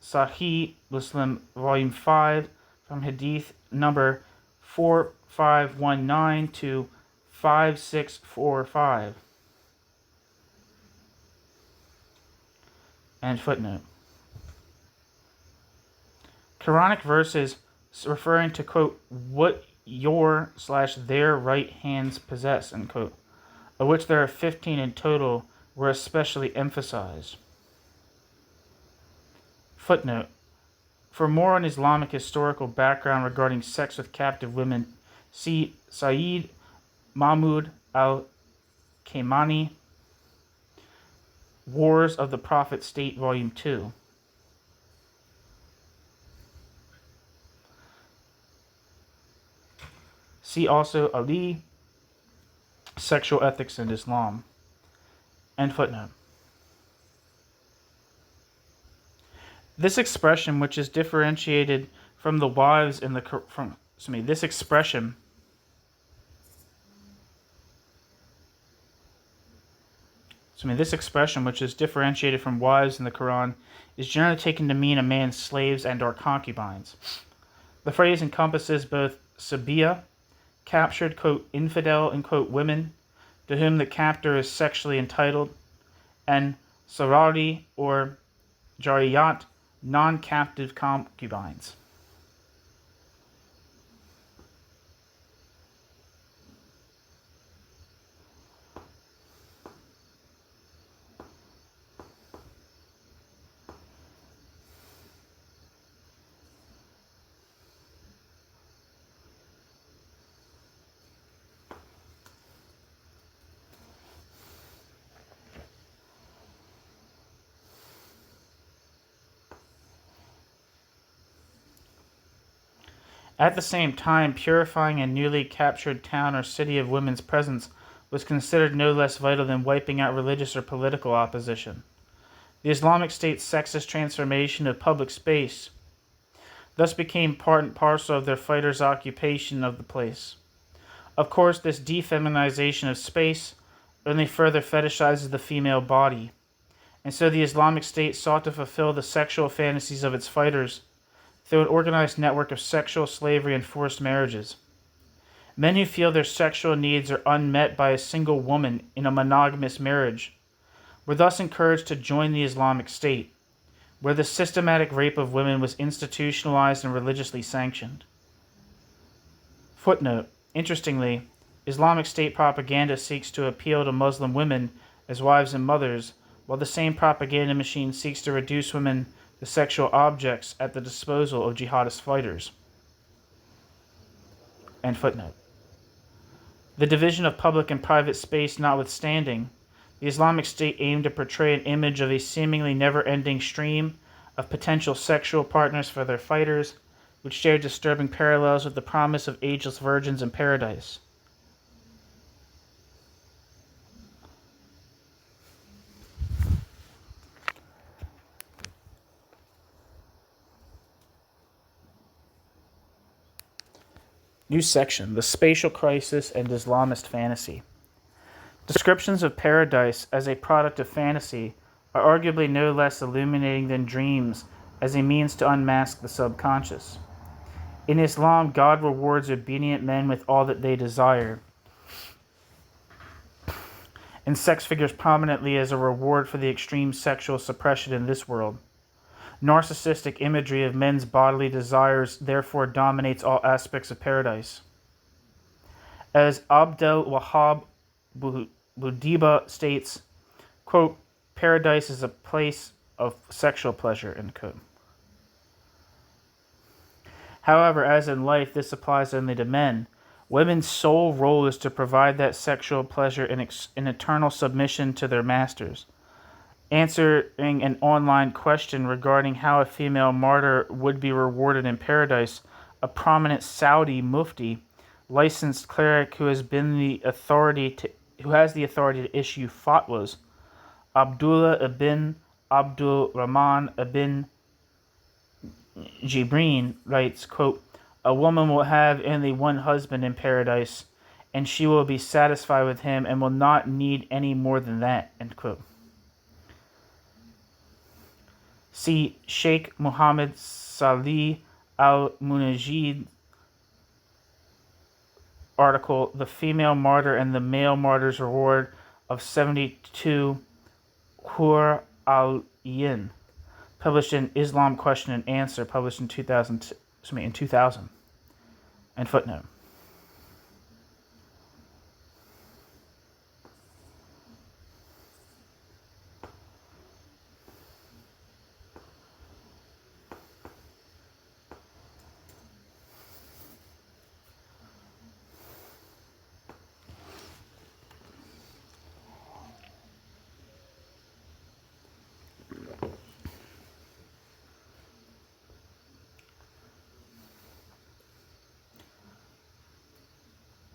Sahih Muslim, Volume 5, from Hadith number 4519 to 5645. And footnote. Quranic verses referring to, quote, what your/their right hands possess, end quote, of which there are 15 in total, were especially emphasized. Footnote. For more on Islamic historical background regarding sex with captive women, see Sayyid Mahmud al-Kaimani, Wars of the Prophet State, Volume 2. See also Ali, Sexual Ethics in Islam. End footnote. This expression, which is differentiated from the wives in the this expression which is differentiated from wives in the Quran, is generally taken to mean a man's slaves and/or concubines. The phrase encompasses both sabiya, captured, quote, infidel, end quote, women, to whom the captor is sexually entitled, and sarari or jariyat, non-captive concubines. At the same time, purifying a newly captured town or city of women's presence was considered no less vital than wiping out religious or political opposition. The Islamic State's sexist transformation of public space thus became part and parcel of their fighters' occupation of the place. Of course, this defeminization of space only further fetishizes the female body, and so the Islamic State sought to fulfill the sexual fantasies of its fighters through an organized network of sexual slavery and forced marriages. Men who feel their sexual needs are unmet by a single woman in a monogamous marriage were thus encouraged to join the Islamic State, where the systematic rape of women was institutionalized and religiously sanctioned. Footnote. Interestingly, Islamic State propaganda seeks to appeal to Muslim women as wives and mothers, while the same propaganda machine seeks to reduce women to sexual objects at the disposal of jihadist fighters. End footnote. The division of public and private space notwithstanding, the Islamic State aimed to portray an image of a seemingly never-ending stream of potential sexual partners for their fighters, which shared disturbing parallels with the promise of ageless virgins in paradise. New section, the spatial crisis and Islamist fantasy. Descriptions of paradise as a product of fantasy are arguably no less illuminating than dreams as a means to unmask the subconscious. In Islam, God rewards obedient men with all that they desire, and sex figures prominently as a reward for the extreme sexual suppression in this world. Narcissistic imagery of men's bodily desires therefore dominates all aspects of paradise. As Abdel Wahab Boudiba states, quote, paradise is a place of sexual pleasure, end quote. However, as in life, this applies only to men. Women's sole role is to provide that sexual pleasure in eternal submission to their masters. Answering an online question regarding how a female martyr would be rewarded in paradise, a prominent Saudi mufti, licensed cleric who has been the authority authority to issue fatwas. Abdullah ibn Abdul Rahman ibn Jibrin writes, quote, "A woman will have only one husband in paradise, and she will be satisfied with him and will not need any more than that," end quote. See Sheikh Muhammad Salih al-Munajid article, "The Female Martyr and the Male Martyr's Reward of 72 Hur al-Yin," published in Islam Question and Answer, published in 2000. And footnote.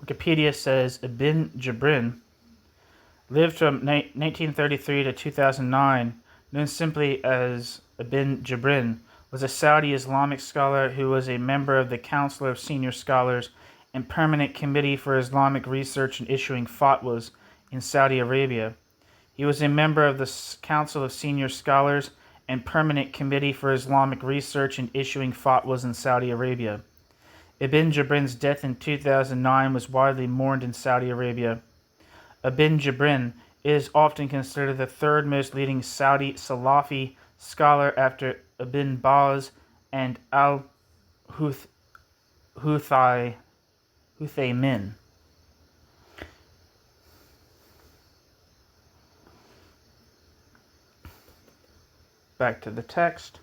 Wikipedia says Ibn Jibrin lived from 1933 to 2009, known simply as Ibn Jibrin, was a Saudi Islamic scholar who was a member of the Council of Senior Scholars and Permanent Committee for Islamic Research and Issuing Fatwas in Saudi Arabia. He was a member of the Council of Senior Scholars and Permanent Committee for Islamic Research and Issuing Fatwas in Saudi Arabia. Ibn Jibrin's death in 2009 was widely mourned in Saudi Arabia. Ibn Jibrin is often considered the third most leading Saudi Salafi scholar after Ibn Baz and al-Huthaymin. Back to the text.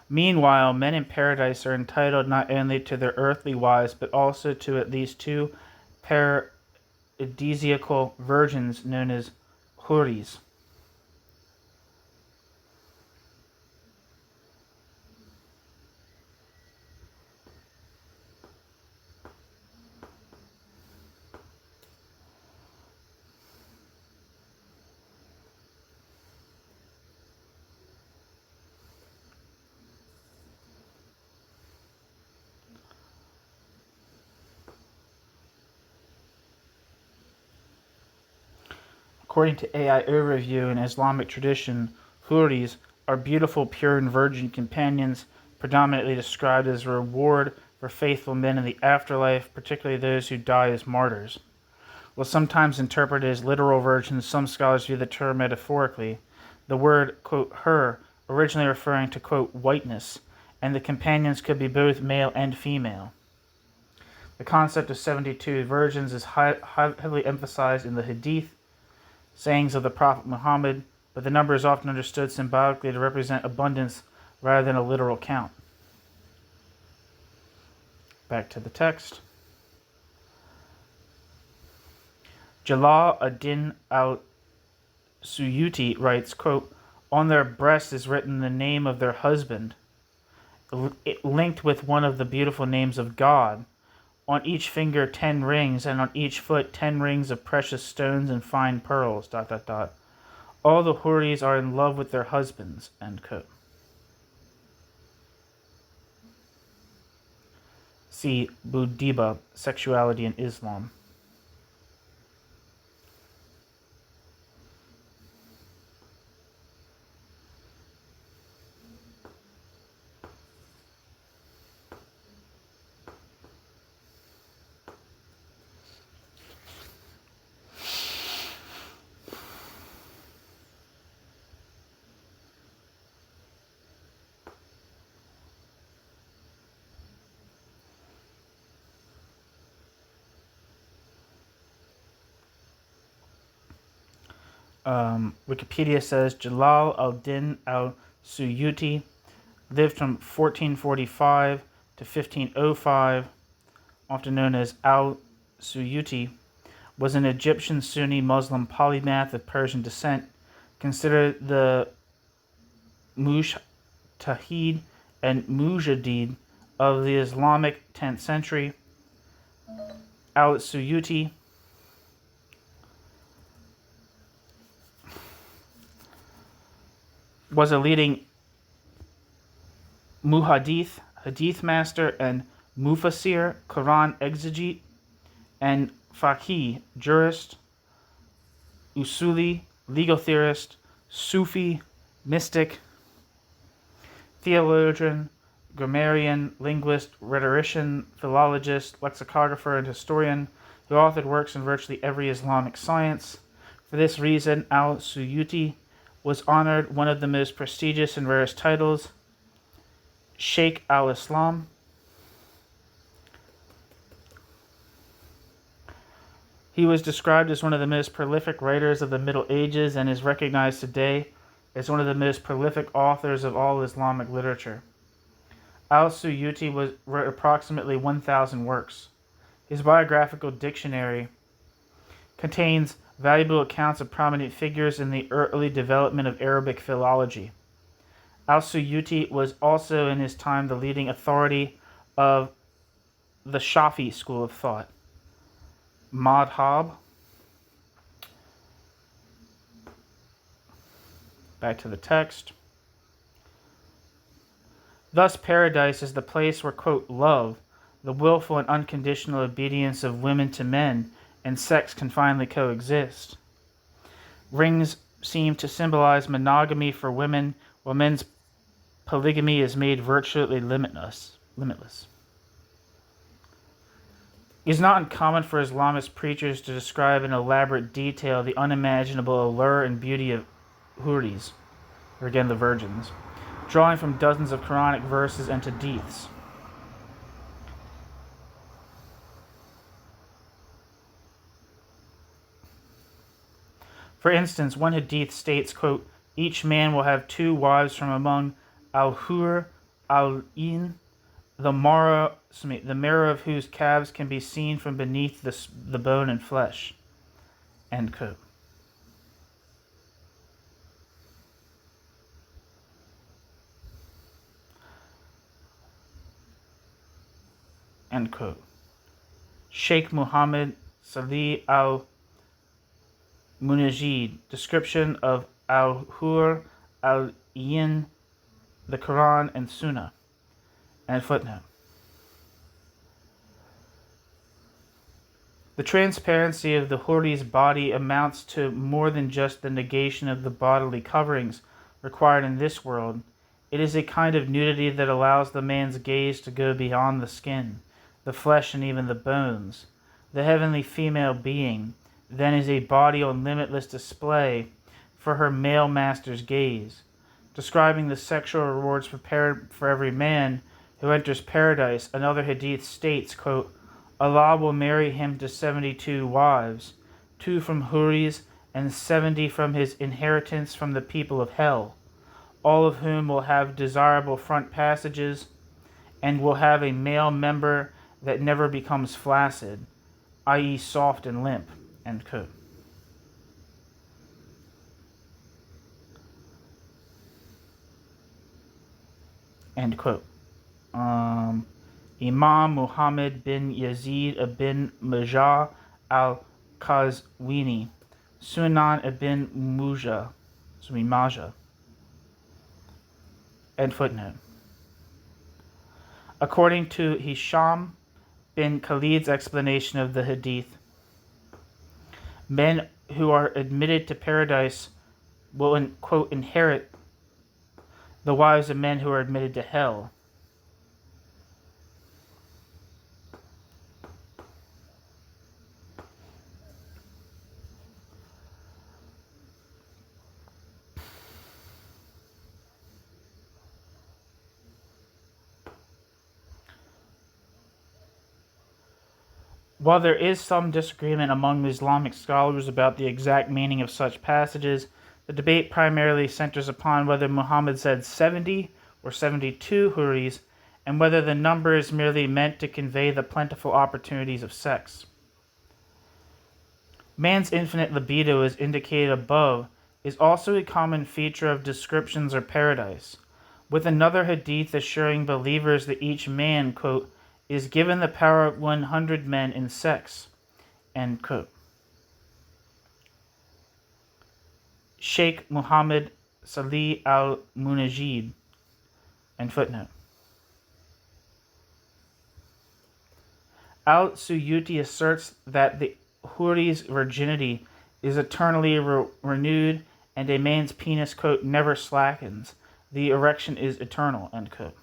Meanwhile, men in paradise are entitled not only to their earthly wives, but also to at least two paradisiacal virgins known as huris. According to AI Overview, in Islamic tradition, huris are beautiful, pure, and virgin companions, predominantly described as a reward for faithful men in the afterlife, particularly those who die as martyrs. While sometimes interpreted as literal virgins, some scholars view the term metaphorically. The word, quote, hur, originally referring to, quote, whiteness, and the companions could be both male and female. The concept of 72 virgins is heavily emphasized in the Hadith sayings of the Prophet Muhammad, but the number is often understood symbolically to represent abundance rather than a literal count. Back to the text. Jalal ad-Din al-Suyuti writes, quote, "On their breast is written the name of their husband, linked with one of the beautiful names of God. On each finger 10 rings, and on each foot 10 rings of precious stones and fine pearls, ... All the huris are in love with their husbands," end quote. See Budiba, Sexuality in Islam. Wikipedia says Jalal ad-Din al-Suyuti lived from 1445 to 1505, often known as al-Suyuti, was an Egyptian Sunni Muslim polymath of Persian descent, considered the Mujtahid and Mujaddid of the Islamic 10th century. Al-Suyuti was a leading muhadith, hadith master, and mufassir, Quran exegete, and faqih, jurist, usuli, legal theorist, Sufi, mystic, theologian, grammarian, linguist, rhetorician, philologist, lexicographer, and historian who authored works in virtually every Islamic science. For this reason, al-Suyuti was honored one of the most prestigious and rarest titles, Sheikh al-Islam. He was described as one of the most prolific writers of the Middle Ages and is recognized today as one of the most prolific authors of all Islamic literature. Al-Suyuti wrote approximately 1,000 works. His biographical dictionary contains valuable accounts of prominent figures in the early development of Arabic philology. Al-Suyuti was also in his time the leading authority of the Shafi school of thought. Madhab. Back to the text. Thus, paradise is the place where, quote, love, the willful and unconditional obedience of women to men, and sex can finally coexist. Rings seem to symbolize monogamy for women, while men's polygamy is made virtually limitless. It is not uncommon for Islamist preachers to describe in elaborate detail the unimaginable allure and beauty of huris, or again the virgins, drawing from dozens of Quranic verses and hadiths. For instance, one hadith states, quote, each man will have 2 wives from among al-hur al-in, the marrow of whose calves can be seen from beneath the bone and flesh. End quote. End quote. Sheikh Muhammad Salih al-Munajid, description of al-hur al-in, the Quran and Sunnah. And footnote. The transparency of the huri's body amounts to more than just the negation of the bodily coverings required in this world. It is a kind of nudity that allows the man's gaze to go beyond the skin, the flesh, and even the bones. The heavenly female being then is a body on limitless display for her male master's gaze. Describing the sexual rewards prepared for every man who enters paradise, another hadith states, quote, Allah will marry him to 72 wives, 2 from huris and 70 from his inheritance from the people of hell, all of whom will have desirable front passages and will have a male member that never becomes flaccid, i.e. soft and limp, end quote. End quote. Imam Muhammad bin Yazid ibn Majah al-Qazwini, Sunan ibn Majah. End footnote. According to Hisham bin Khalid's explanation of the hadith, men who are admitted to paradise will, quote, inherit the wives of men who are admitted to hell. While there is some disagreement among Islamic scholars about the exact meaning of such passages, the debate primarily centers upon whether Muhammad said 70 or 72 huris, and whether the number is merely meant to convey the plentiful opportunities of sex. Man's infinite libido, as indicated above, is also a common feature of descriptions of paradise, with another hadith assuring believers that each man, quote, is given the power of 100 men in sex, end quote. Sheikh Muhammad Salih al-Munajid. And footnote. Al-Suyuti asserts that the Huri's virginity is eternally renewed and a man's penis, quote, never slackens. The erection is eternal, end quote.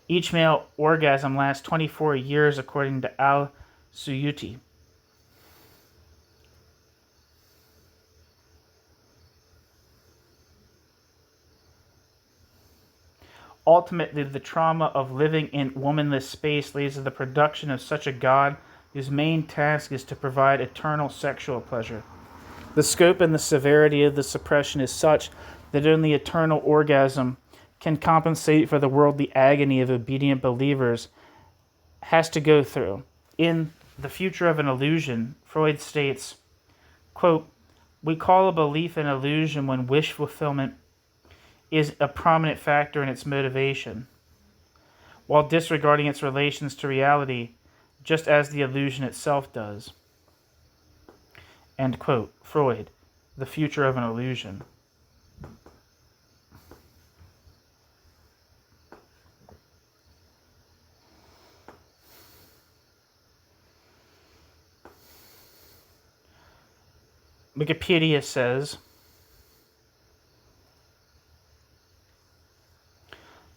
Each male orgasm lasts 24 years, according to Al-Suyuti. Ultimately, the trauma of living in womanless space leads to the production of such a god whose main task is to provide eternal sexual pleasure. The scope and the severity of the suppression is such that only eternal orgasm can compensate for the worldly agony of obedient believers has to go through. In The Future of an Illusion, Freud states, quote, "We call a belief an illusion when wish fulfillment is a prominent factor in its motivation, while disregarding its relations to reality, just as the illusion itself does." End quote. Freud, The Future of an Illusion. Wikipedia says,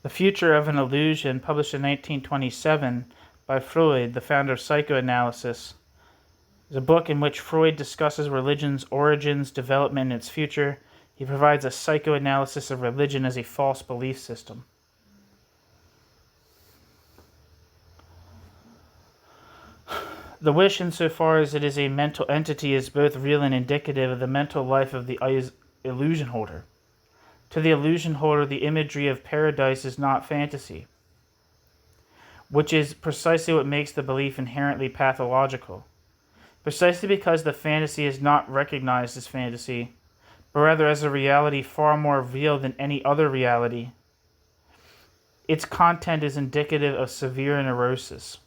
The Future of an Illusion, published in 1927 by Freud, the founder of psychoanalysis, is a book in which Freud discusses religion's origins, development, and its future. He provides a psychoanalysis of religion as a false belief system. The wish, insofar as it is a mental entity, is both real and indicative of the mental life of the illusion holder. To the illusion holder, the imagery of paradise is not fantasy, which is precisely what makes the belief inherently pathological. Precisely because the fantasy is not recognized as fantasy, but rather as a reality far more real than any other reality, its content is indicative of severe neurosis.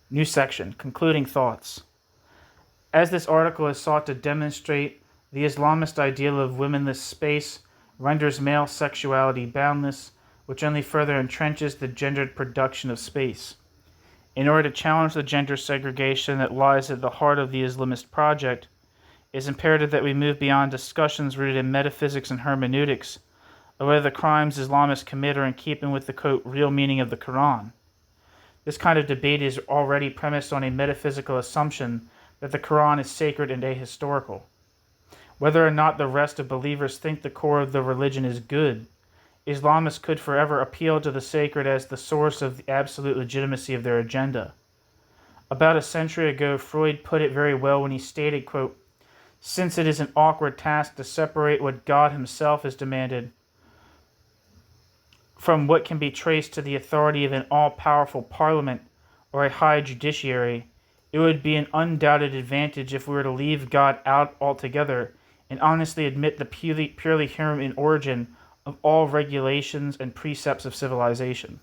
New section, concluding thoughts. As this article has sought to demonstrate, the Islamist ideal of womanless space renders male sexuality boundless, which only further entrenches the gendered production of space. In order to challenge the gender segregation that lies at the heart of the Islamist project, it is imperative that we move beyond discussions rooted in metaphysics and hermeneutics of whether the crimes Islamists commit are in keeping with the, quote, real meaning of the Quran. This kind of debate is already premised on a metaphysical assumption that the Quran is sacred and ahistorical. Whether or not the rest of believers think the core of the religion is good, Islamists could forever appeal to the sacred as the source of the absolute legitimacy of their agenda. About a century ago, Freud put it very well when he stated, quote, "Since it is an awkward task to separate what God himself has demanded from what can be traced to the authority of an all-powerful parliament or a high judiciary, it would be an undoubted advantage if we were to leave God out altogether and honestly admit the purely human origin of all regulations and precepts of civilization."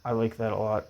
I like that a lot.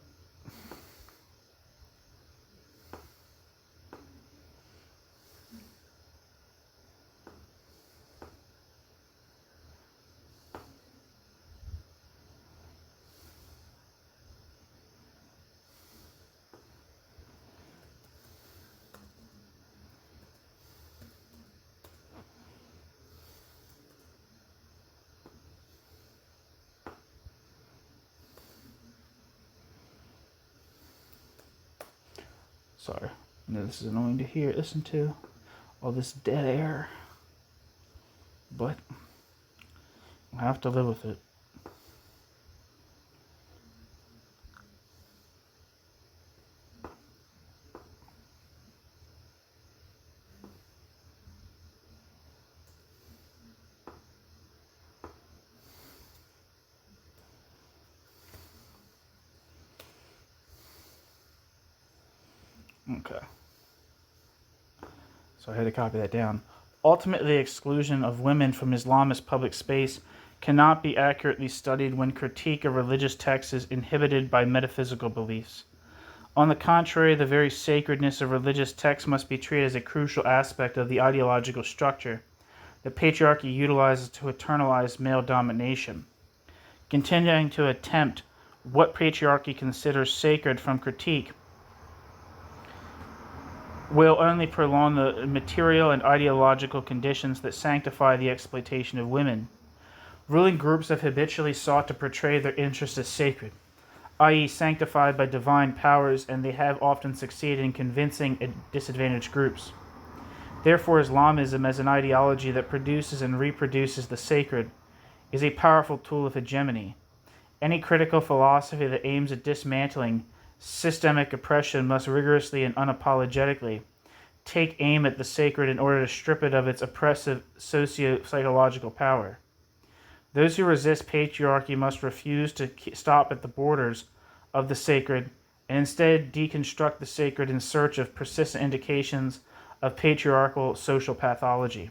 Sorry, I know this is annoying to listen to, all this dead air, but I have to live with it. Okay. So I had to copy that down. Ultimately, the exclusion of women from Islamist public space cannot be accurately studied when critique of religious texts is inhibited by metaphysical beliefs. On the contrary, the very sacredness of religious texts must be treated as a crucial aspect of the ideological structure that patriarchy utilizes to eternalize male domination. Continuing to attempt what patriarchy considers sacred from critique will only prolong the material and ideological conditions that sanctify the exploitation of women. Ruling groups have habitually sought to portray their interests as sacred, i.e., sanctified by divine powers, and they have often succeeded in convincing disadvantaged groups. Therefore, Islamism, as an ideology that produces and reproduces the sacred, is a powerful tool of hegemony. Any critical philosophy that aims at dismantling systemic oppression must rigorously and unapologetically take aim at the sacred in order to strip it of its oppressive socio-psychological power. Those who resist patriarchy must refuse to stop at the borders of the sacred and instead deconstruct the sacred in search of persistent indications of patriarchal social pathology.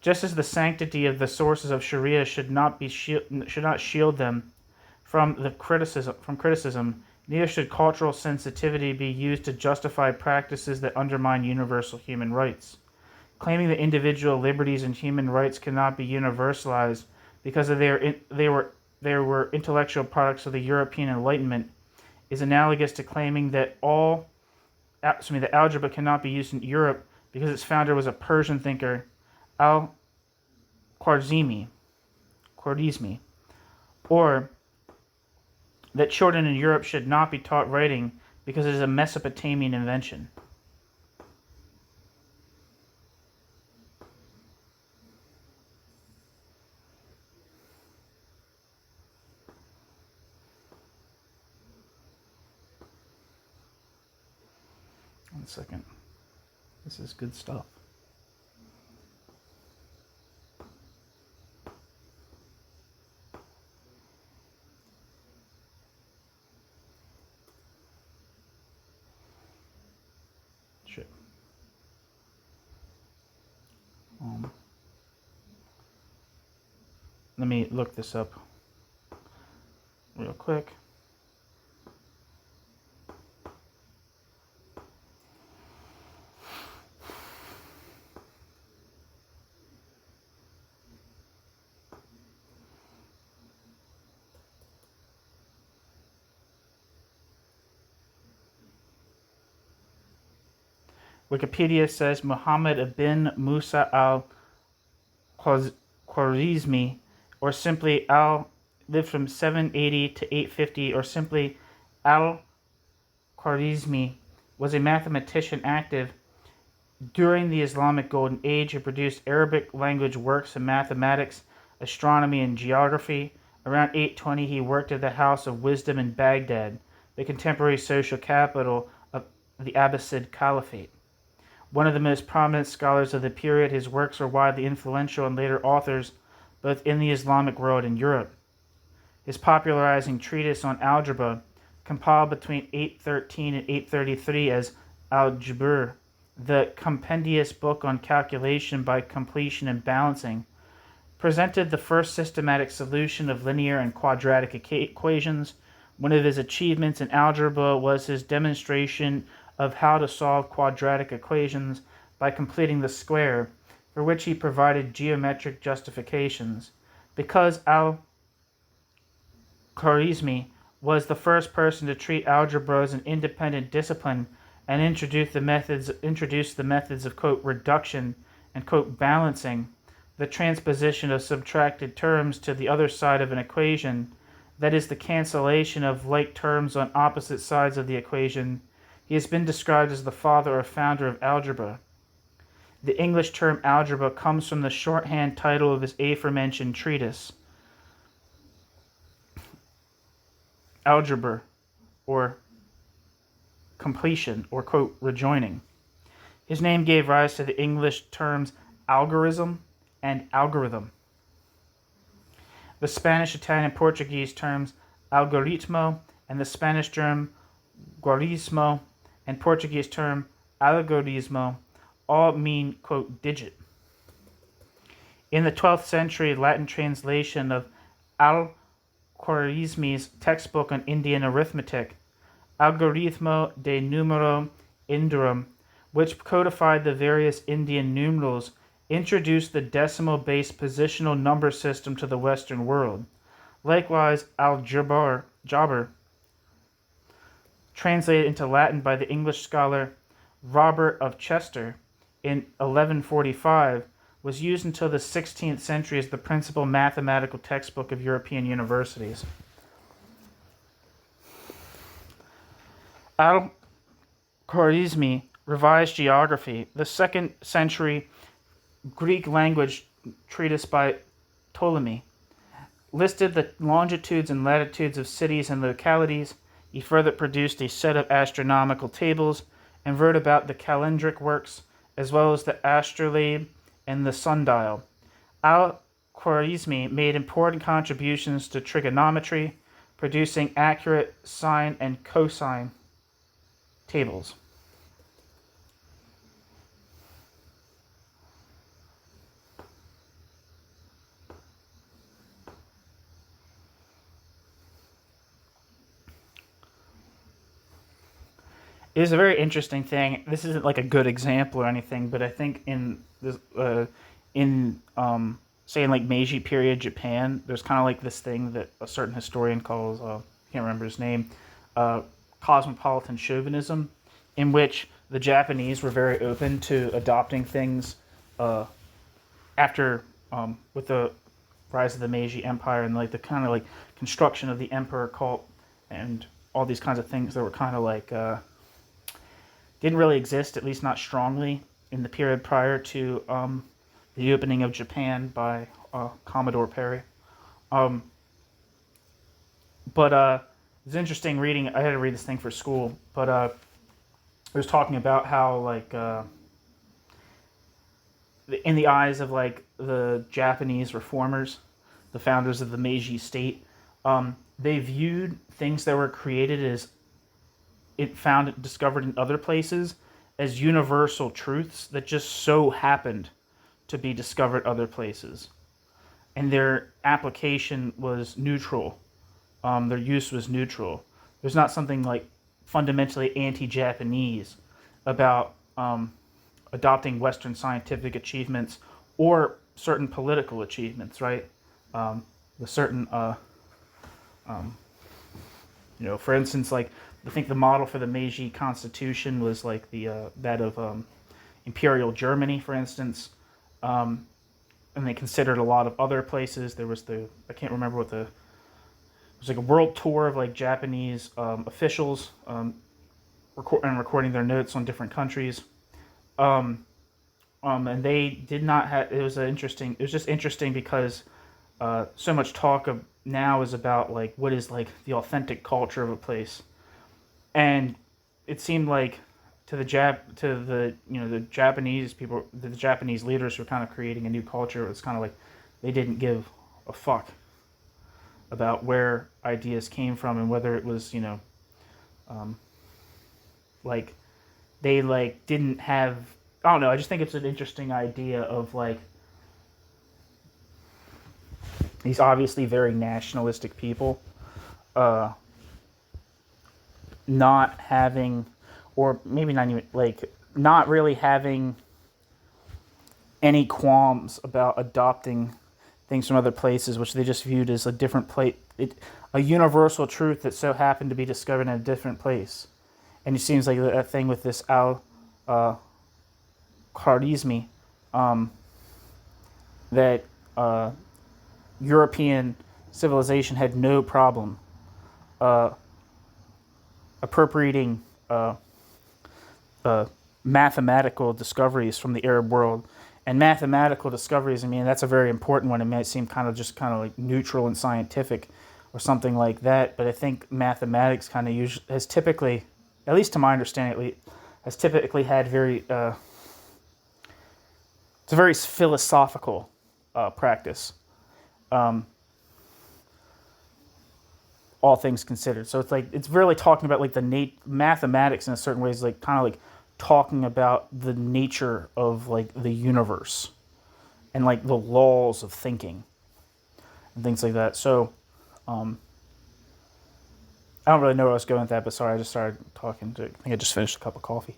Just as the sanctity of the sources of Sharia should not shield them from criticism, neither should cultural sensitivity be used to justify practices that undermine universal human rights. Claiming that individual liberties and human rights cannot be universalized because they were intellectual products of the European Enlightenment is analogous to claiming that that algebra cannot be used in Europe because its founder was a Persian thinker, Al-Khwarizmi, or that children in Europe should not be taught writing because it is a Mesopotamian invention. One second. This is good stuff. Shit. Let me look this up real quick. Wikipedia says Muhammad ibn Musa al-Khwarizmi, or simply lived from 780 to 850, or simply al-Khwarizmi, was a mathematician active during the Islamic Golden Age who produced Arabic language works in mathematics, astronomy, and geography. Around 820, he worked at the House of Wisdom in Baghdad, the contemporary social capital of the Abbasid Caliphate. One of the most prominent scholars of the period, his works were widely influential on later authors both in the Islamic world and Europe. His popularizing treatise on algebra, compiled between 813 and 833 as Al-Jabr, the compendious book on calculation by completion and balancing, presented the first systematic solution of linear and quadratic equations. One of his achievements in algebra was his demonstration of how to solve quadratic equations by completing the square, for which he provided geometric justifications. Because Al-Khwarizmi was the first person to treat algebra as an independent discipline and introduced the methods of, quote, reduction and, quote, balancing, the transposition of subtracted terms to the other side of an equation, that is, the cancellation of like terms on opposite sides of the equation. He has been described as the father or founder of algebra. The English term algebra comes from the shorthand title of his aforementioned treatise, Algebra, or completion, or, quote, rejoining. His name gave rise to the English terms algorithm and algorithm. The Spanish, Italian, and Portuguese terms algoritmo, and the Spanish term guarismo and Portuguese term algoritmo all mean, quote, digit. In the 12th century Latin translation of Al-Khwarizmi's textbook on Indian arithmetic, Algoritmo de Numero Indirum, which codified the various Indian numerals, introduced the decimal-based positional number system to the Western world. Likewise, Al-Jabr, translated into Latin by the English scholar Robert of Chester in 1145, was used until the 16th century as the principal mathematical textbook of European universities. Al-Khwarizmi revised geography, the 2nd century Greek language treatise by Ptolemy, listed the longitudes and latitudes of cities and localities. He further produced a set of astronomical tables and wrote about the calendric works, as well as the astrolabe and the sundial. Al-Khwarizmi made important contributions to trigonometry, producing accurate sine and cosine tables. It is a very interesting thing. This isn't like a good example or anything, but I think in this, say in like Meiji period Japan, there's kind of like this thing that a certain historian calls, I can't remember his name, cosmopolitan chauvinism, in which the Japanese were very open to adopting things after with the rise of the Meiji Empire and like the kind of like construction of the emperor cult and all these kinds of things that were kind of like didn't really exist, at least not strongly, in the period prior to the opening of Japan by Commodore Perry. But it's interesting reading. I had to read this thing for school, but it was talking about how, like, in the eyes of like the Japanese reformers, the founders of the Meiji state, they viewed things that were created as discovered in other places as universal truths that just so happened to be discovered other places, and their application was neutral. Their use was neutral. There's not something like fundamentally anti-Japanese about adopting Western scientific achievements or certain political achievements, right? The certain, for instance, like I think the model for the Meiji Constitution was like the that of Imperial Germany, for instance, and they considered a lot of other places. There was I can't remember what it was like a world tour of like Japanese officials recording their notes on different countries, and they did not have. It was just interesting because so much talk of now is about like what is like the authentic culture of a place. And it seemed like to the Japanese people, the Japanese leaders who were kind of creating a new culture. It was kind of like they didn't give a fuck about where ideas came from and whether it was like they like didn't have. I don't know. I just think it's an interesting idea of like these obviously very nationalistic people. Not having, or maybe not even, like, not really having any qualms about adopting things from other places, which they just viewed as a different place, a universal truth that so happened to be discovered in a different place. And it seems like that thing with this Al-Khwarizmi, that European civilization had no problem appropriating mathematical discoveries from the Arab world. And mathematical discoveries, I mean, that's a very important one. It might seem kind of like neutral and scientific or something like that, but I think mathematics kind of has typically, at least to my understanding, has typically had it's a very philosophical practice. all things considered. So it's like it's really talking about like the mathematics in a certain ways, like kind of like talking about the nature of like the universe and like the laws of thinking and things like that. So I don't really know where I was going with that, but sorry, I just started talking. I think I just finished a cup of coffee.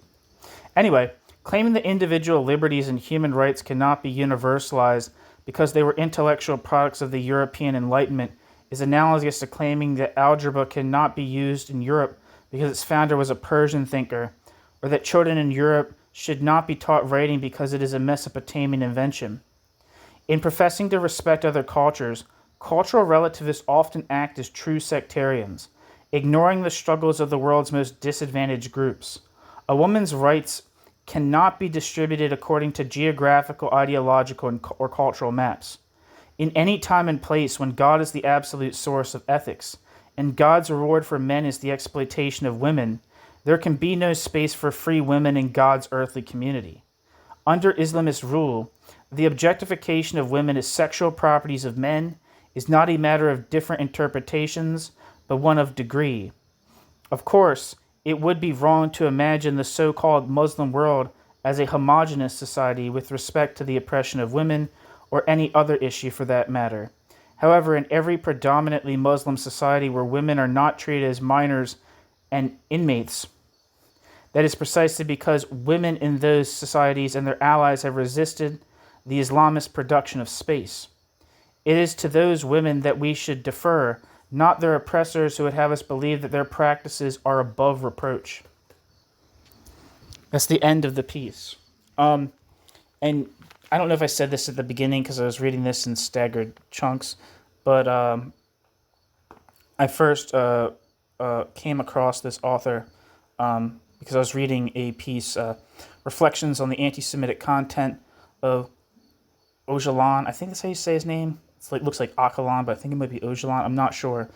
Anyway, claiming that individual liberties and human rights cannot be universalized because they were intellectual products of the European Enlightenment is analogous to claiming that algebra cannot be used in Europe because its founder was a Persian thinker, or that children in Europe should not be taught writing because it is a Mesopotamian invention. In professing to respect other cultures, cultural relativists often act as true sectarians, ignoring the struggles of the world's most disadvantaged groups. A woman's rights cannot be distributed according to geographical, ideological, or cultural maps. In any time and place when God is the absolute source of ethics, and God's reward for men is the exploitation of women, there can be no space for free women in God's earthly community. Under Islamist rule, the objectification of women as sexual properties of men is not a matter of different interpretations, but one of degree. Of course, it would be wrong to imagine the so-called Muslim world as a homogeneous society with respect to the oppression of women or any other issue for that matter. However, in every predominantly Muslim society where women are not treated as minors and inmates, that is precisely because women in those societies and their allies have resisted the Islamist production of space. It is to those women that we should defer, not their oppressors who would have us believe that their practices are above reproach. That's the end of the piece. And I don't know if I said this at the beginning because I was reading this in staggered chunks, but I first came across this author because I was reading a piece, Reflections on the Anti-Semitic Content of Öcalan. I think that's how you say his name. It looks like Öcalan, but I think it might be Öcalan. I'm not sure.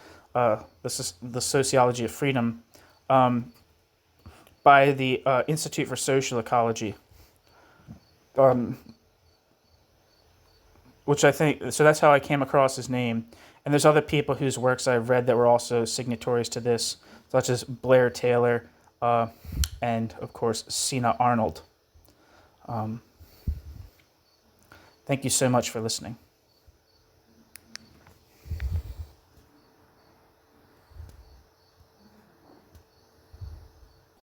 This is The Sociology of Freedom by the Institute for Social Ecology. Which I think, so that's how I came across his name. And there's other people whose works I've read that were also signatories to this, such as Blair Taylor and, of course, Sina Arnold. Thank you so much for listening.